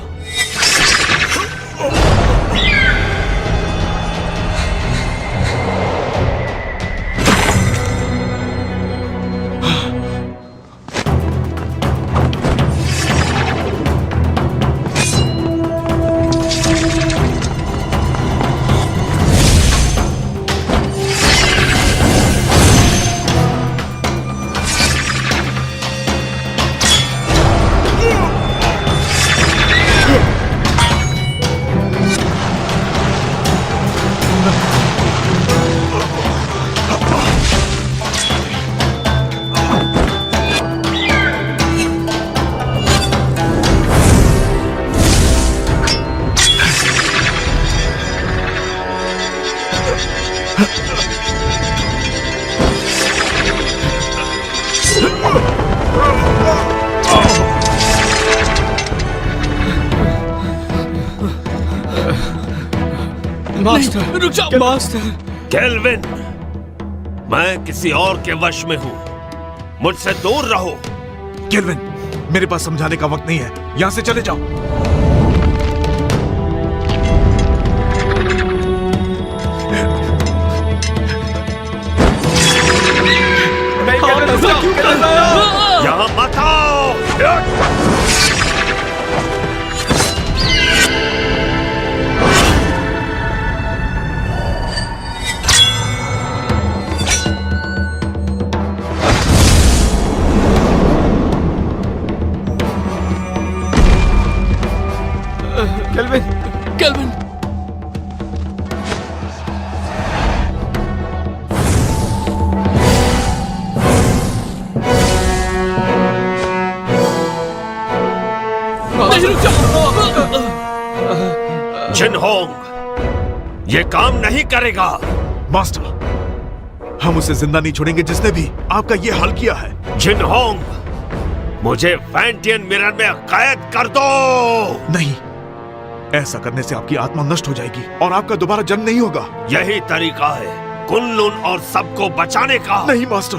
मास्टर, रुक जाओ मास्टर।
केल्विन, मैं किसी और के वश में हूं, मुझसे दूर रहो।
केल्विन, मेरे पास समझाने का वक्त नहीं है, यहां से चले जाओ।
यहां मत आओ।
केल्विन! केल्विन!
जिनहोंग, ये काम नहीं करेगा।
मास्टर, हम उसे जिंदा नहीं छोड़ेंगे जिसने भी आपका ये हाल किया है।
जिनहोंग, मुझे फैंटियन मिरर में कैद कर दो।
नहीं, ऐसा करने से आपकी आत्मा नष्ट हो जाएगी और आपका दोबारा जन्म नहीं होगा।
यही तरीका है कुनलुन और सबको बचाने का।
नहीं मास्टर,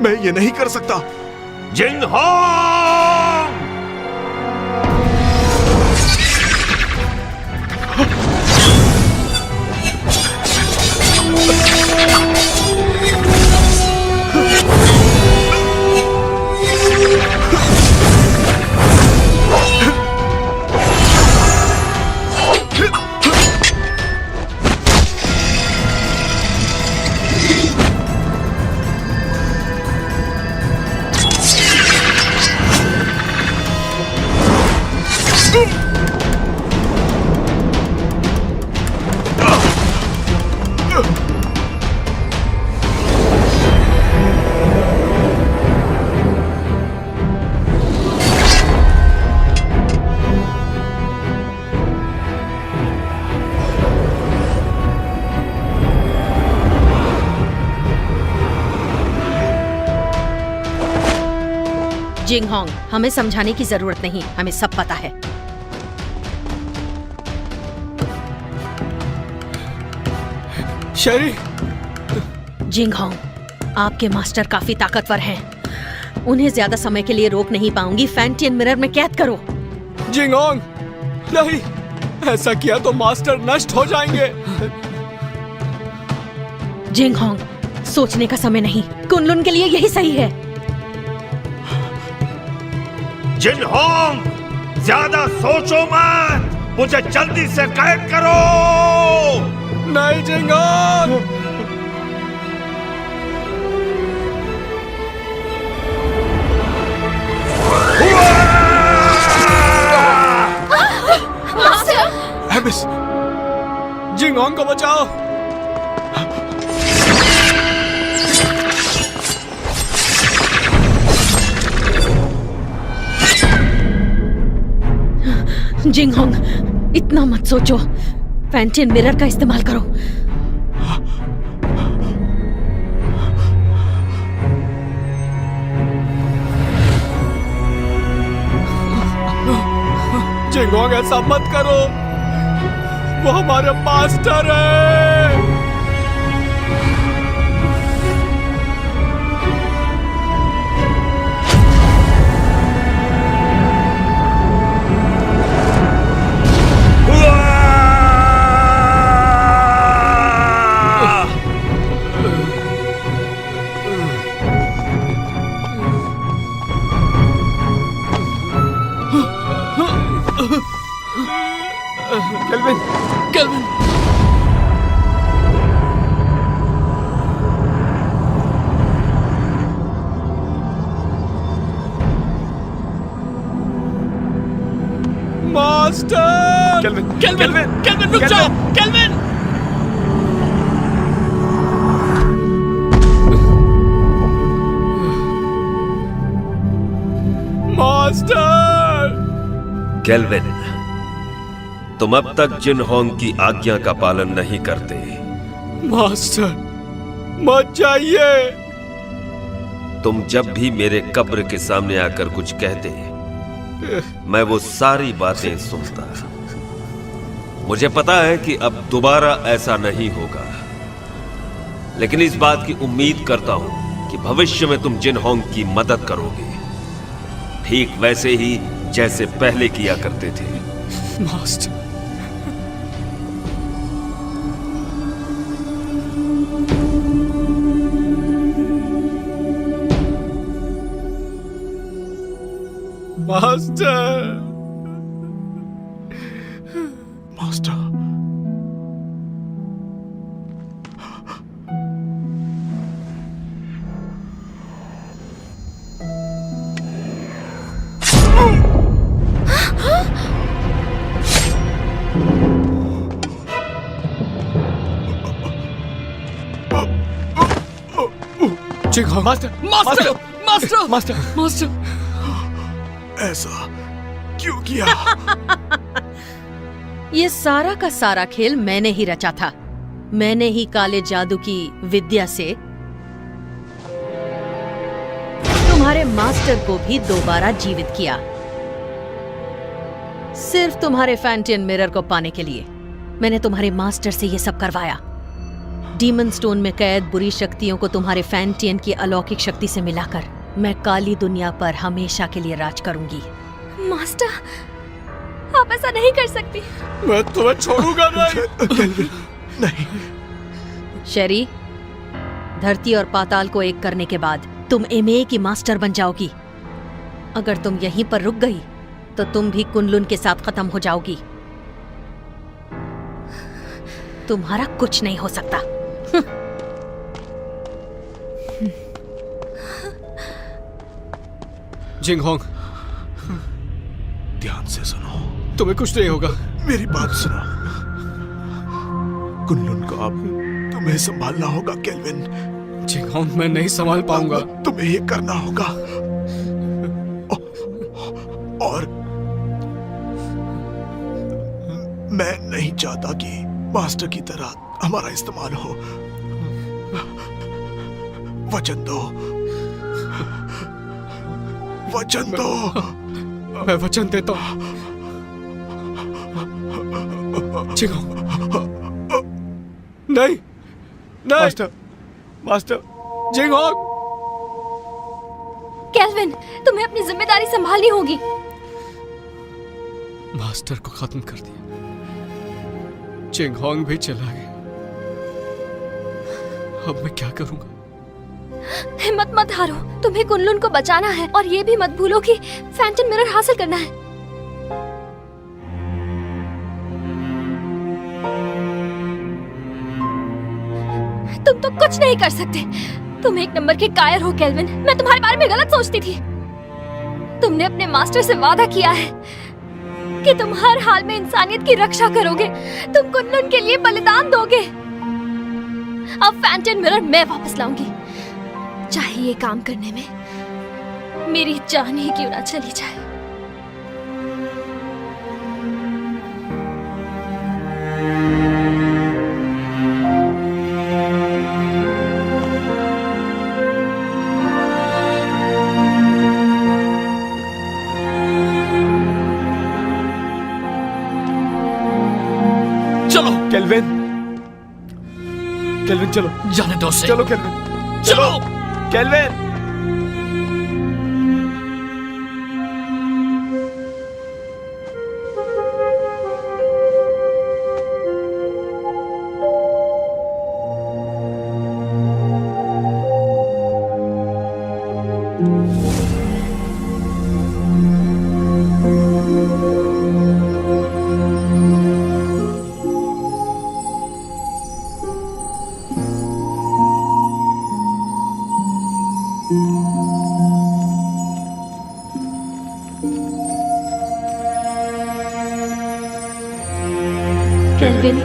मैं ये नहीं कर सकता।
जिनहोंग!
जिंगहोंग, हमें समझाने की जरूरत नहीं, हमें सब पता है।
शेरी,
जिंगहोंग, आपके मास्टर काफी ताकतवर हैं। उन्हें ज्यादा समय के लिए रोक नहीं पाऊंगी। फैंटियन मिरर में कैद करो।
जिंगहोंग, नहीं, ऐसा किया तो मास्टर नष्ट हो जाएंगे।
जिंगहोंग, सोचने का समय नहीं, कुनलुन के लिए यही सही है।
जिनहोंग, ज्यादा सोचो मत, मुझे जल्दी से कैद करो।
नहीं जिंगहोंग,
एबिस,
जिंगहोंग को बचाओ।
जिंगहोंग, इतना मत सोचो, फैंटियन मिरर का इस्तेमाल करो।
जिंगहोंग, ऐसा मत करो, वो हमारे मास्टर है। Kelvin, kelvin, master! Kelvin, kelvin, kelvin, रुक जाओ, केल्विन! मास्टर!
केल्विन, तुम अब तक जिनहोंग की आज्ञा का पालन नहीं करते।
मास्टर, मत जाइए।
तुम जब भी मेरे कब्र के सामने आकर कुछ कहते, मैं वो सारी बातें सुनता। मुझे पता है कि अब दोबारा ऐसा नहीं होगा, लेकिन इस बात की उम्मीद करता हूं कि भविष्य में तुम जिनहोंग की मदद करोगे, ठीक वैसे ही जैसे पहले किया करते थे।
Master, master,
master,
Jinghong, master, master, master, master, master,
ऐसा क्यों किया?
ये सारा का सारा खेल मैंने ही रचा था। मैंने ही काले जादू की विद्या से तुम्हारे मास्टर को भी दोबारा जीवित किया, सिर्फ तुम्हारे फैंटियन मिरर को पाने के लिए। मैंने तुम्हारे मास्टर से ये सब करवाया। डीमन स्टोन में कैद बुरी शक्तियों को तुम्हारे फैंटियन की अलौकिक शक्ति से मिलाकर मैं काली दुनिया पर हमेशा के लिए राज करूंगी।
मास्टर, आप ऐसा नहीं कर सकती।
मैं तुम्हें छोड़ूंगा नहीं।
नहीं।
शेरी, धरती और पाताल को एक करने के बाद तुम एमए की मास्टर बन जाओगी। अगर तुम यहीं पर रुक गई तो तुम भी कुनलुन के साथ खत्म हो जाओगी। तुम्हारा कुछ नहीं हो सकता।
जिंगहोंग,
ध्यान से सुनो।
तुम्हें कुछ नहीं होगा।
मेरी बात सुनो। कुनलुन को अब तुम्हें संभालना होगा केल्विन।
जिंगहोंग, मैं नहीं संभाल पाऊंगा।
तुम्हें ये करना होगा। और मैं नहीं चाहता कि मास्टर की तरह हमारा इस्तेमाल हो। वचन दो, वचन दो।
मैं वचन देता हूं। नहीं, नहीं। Master, master, Jinghong.
केल्विन, तुम्हें अपनी जिम्मेदारी संभालनी होगी।
मास्टर को खत्म कर दिया, जिंगहोंग भी चला गया। अब मैं क्या करूंगा?
हिम्मत मत हारो, तुम्हें कुनलुन को बचाना है और ये भी मत भूलो कि फैंटन मिरर हासिल करना है। तुम तो कुछ नहीं कर सकते। तुम एक नंबर के कायर हो केल्विन। मैं तुम्हारे बारे में गलत सोचती थी। तुमने अपने मास्टर से वादा किया है कि तुम हर हाल में इंसानियत की रक्षा करोगे। तुम कुनलुन के लिए बलिदान दोगे। अब फैंटन मिरर मैं वापस लाऊंगी, चाहे ये काम करने में मेरी जान ही क्यों ना चली जाए।
चलो
केल्विन, केल्विन चलो।
जाने दो उसे।
चलो केल्विन,
चलो
केल्विन।
केल्विन,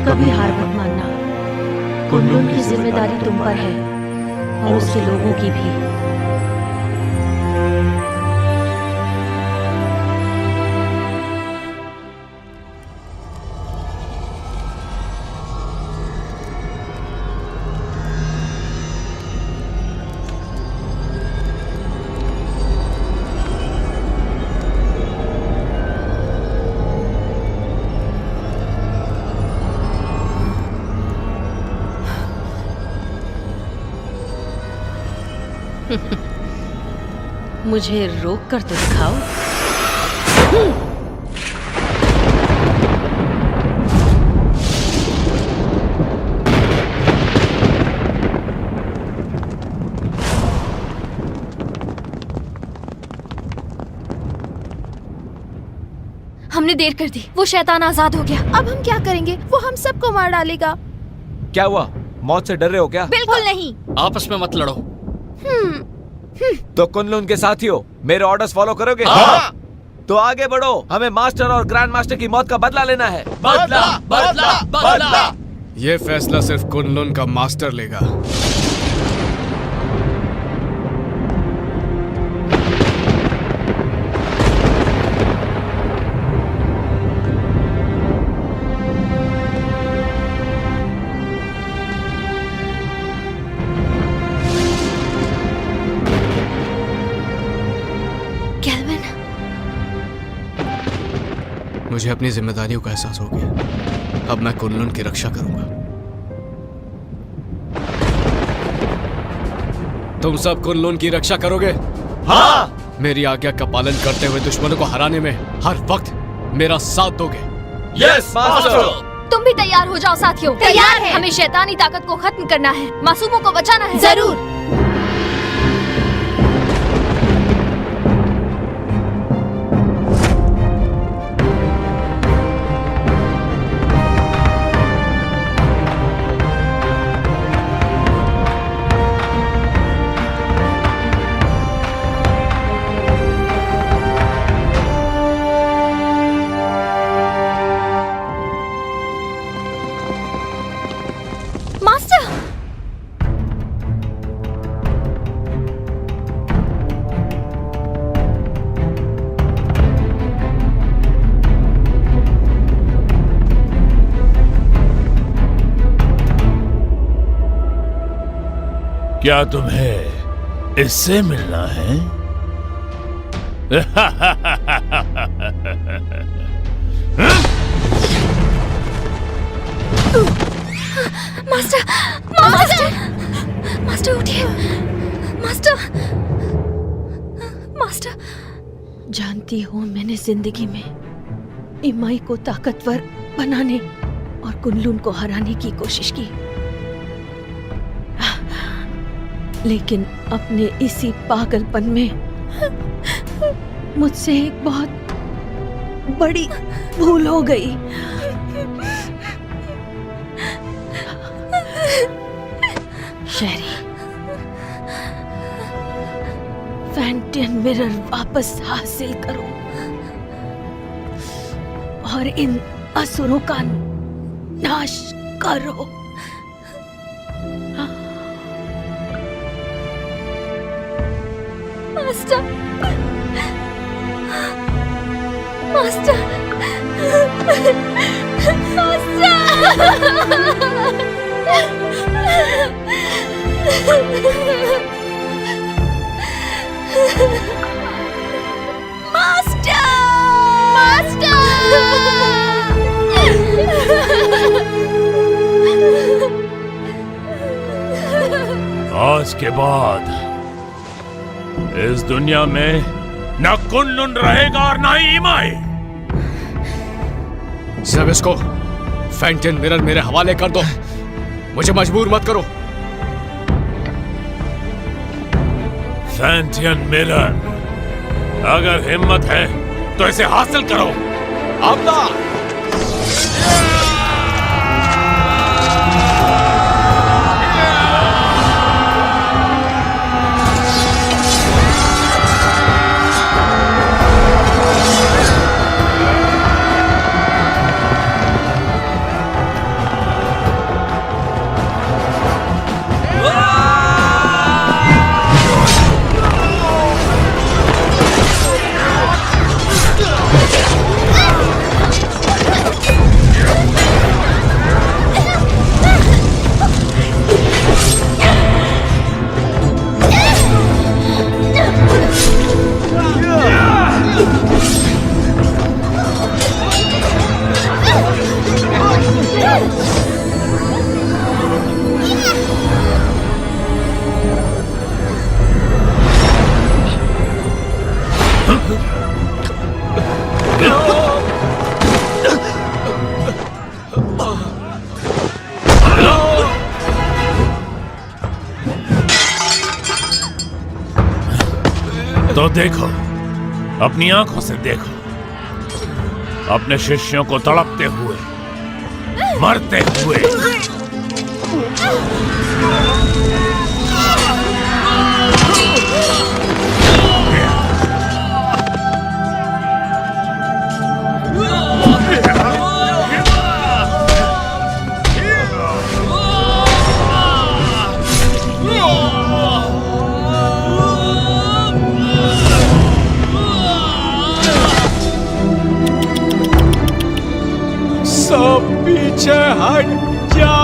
कभी हार मत मानना। कुनलुन की जिम्मेदारी तुम पर है और उसके लोगों की भी। मुझे रोक कर तो दिखाओ।
हमने देर कर दी। वो शैतान आजाद हो गया।
अब हम क्या करेंगे? वो हम सबको मार डालेगा।
क्या हुआ? मौत से डर रहे हो क्या?
बिल्कुल नहीं।
आपस में मत लड़ो।
तो कुनलुन के साथी हो, मेरे ऑर्डर्स फॉलो करोगे?
हाँ।
तो आगे बढ़ो। हमें मास्टर और ग्रैंड मास्टर की मौत का बदला लेना है।
बदला, बदला, बदला।
ये फैसला सिर्फ कुनलुन का मास्टर लेगा। मुझे अपनी जिम्मेदारियों का एहसास हो गया। अब मैं कुनलुन की रक्षा करूंगा। तुम सब कुनलुन की रक्षा करोगे?
हाँ।
मेरी आज्ञा का पालन करते हुए दुश्मनों को हराने में हर वक्त मेरा साथ दोगे?
Yes master.
तुम भी तैयार हो जाओ साथियों। तैयार है। हमें शैतानी ताकत को खत्म करना है, मासूमों को बचाना है।
जरूर।
क्या तुम्हें इससे मिलना है?
मास्टर, मास्टर, मास्टर उठिए। Master, master.
जानती हो, मैंने जिंदगी में इमाई को ताकतवर बनाने और कुनलुन को हराने की कोशिश की, लेकिन अपने इसी पागलपन में मुझसे एक बहुत बड़ी भूल हो गई। शेरी, फैंटियन मिरर वापस हासिल करो और इन असुरों का नाश करो।
मास्टर, मास्टर,
आज के बाद इस दुनिया में न कुनलुन रहेगा और न ही इमाई।
सब इसको फैंटियन मिरर मेरे हवाले कर दो। मुझे मजबूर मत करो।
फैंटियन मिरर, अगर हिम्मत है तो इसे हासिल करो।
आमना।
तो देखो, अपनी आंखों से देखो, अपने शिष्यों को तड़पते हुए, मरते हुए।
सब पीछे हट जाओ।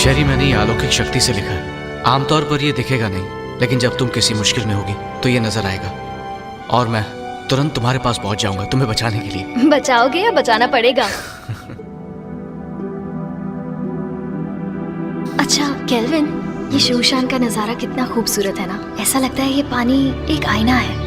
शेरी, मैंने ये अलौकिक शक्ति से लिखा है। आमतौर पर ये दिखेगा नहीं, लेकिन जब तुम किसी मुश्किल में होगी तो ये नजर आएगा और मैं तुरंत तुम्हारे पास पहुंच जाऊंगा तुम्हें बचाने के लिए।
बचाओगे या बचाना पड़ेगा? अच्छा केल्विन, ये शूशान का नजारा कितना खूबसूरत है ना। ऐसा लगता है ये पानी एक आईना है।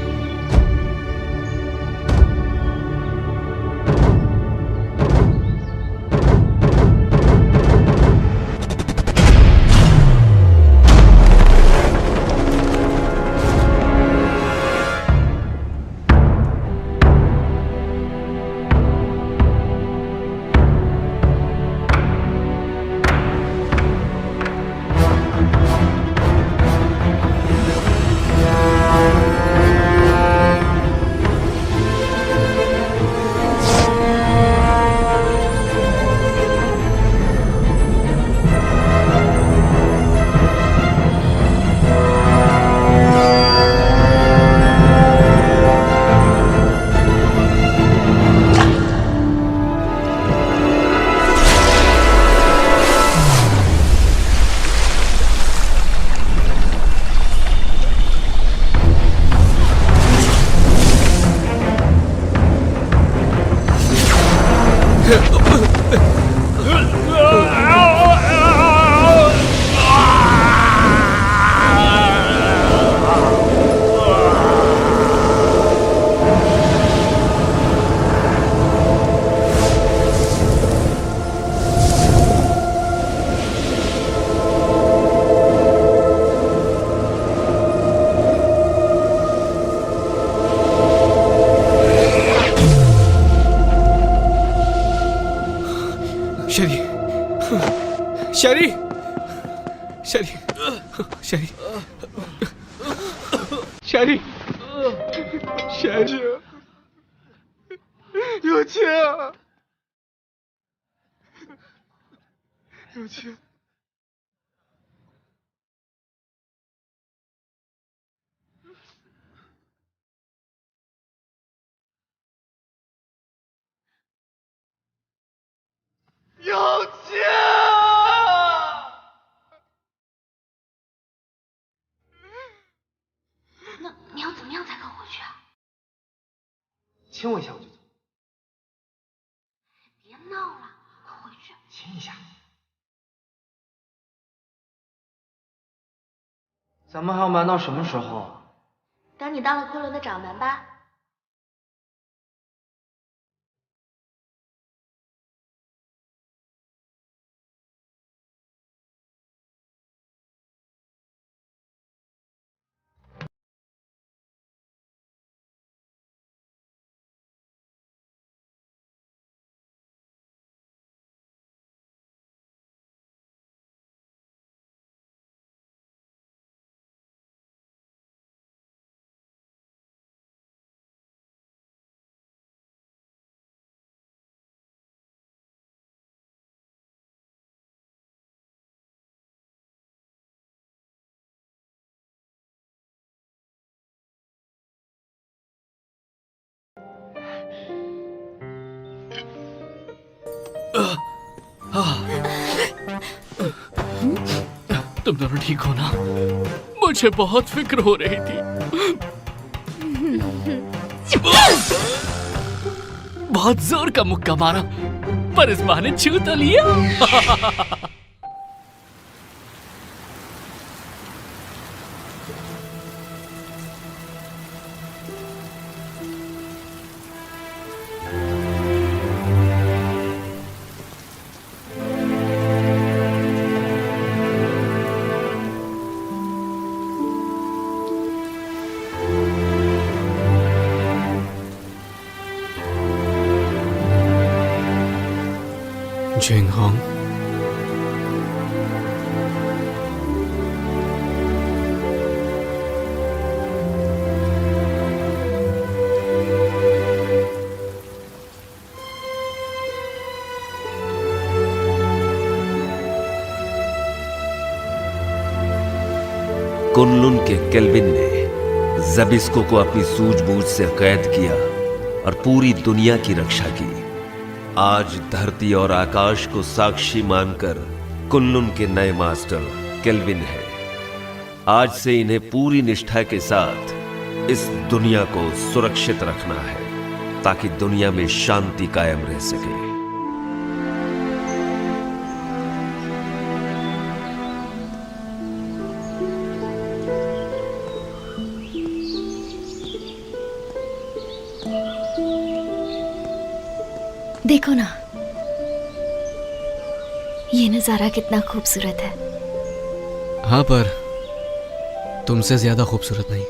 शेरी, शेरी, शेरी, शेरी, शेरी, शेरी,有钱，有钱。有钱！
那你要怎么样才肯回去啊？
亲我一下我就走。
别闹了，快回去。
亲一下。咱们还要瞒到什么时候啊？
等你当了昆仑的掌门吧。
तुम दोनों ठीक हो ना? मुझे बहुत फिक्र हो रही थी। बहुत जोर का मुक्का मारा, पर इस बहाने छू तो लिया।
जिंगहोंग,
कुनलुन के केल्विन ने जबिस्को को अपनी सूझबूझ से कैद किया और पूरी दुनिया की रक्षा की। आज धरती और आकाश को साक्षी मानकर कुनलुन के नए मास्टर केल्विन है। आज से इन्हें पूरी निष्ठा के साथ इस दुनिया को सुरक्षित रखना है ताकि दुनिया में शांति कायम रह सके।
देखो ना, ये नजारा कितना खूबसूरत है।
हाँ, पर तुमसे ज्यादा खूबसूरत नहीं।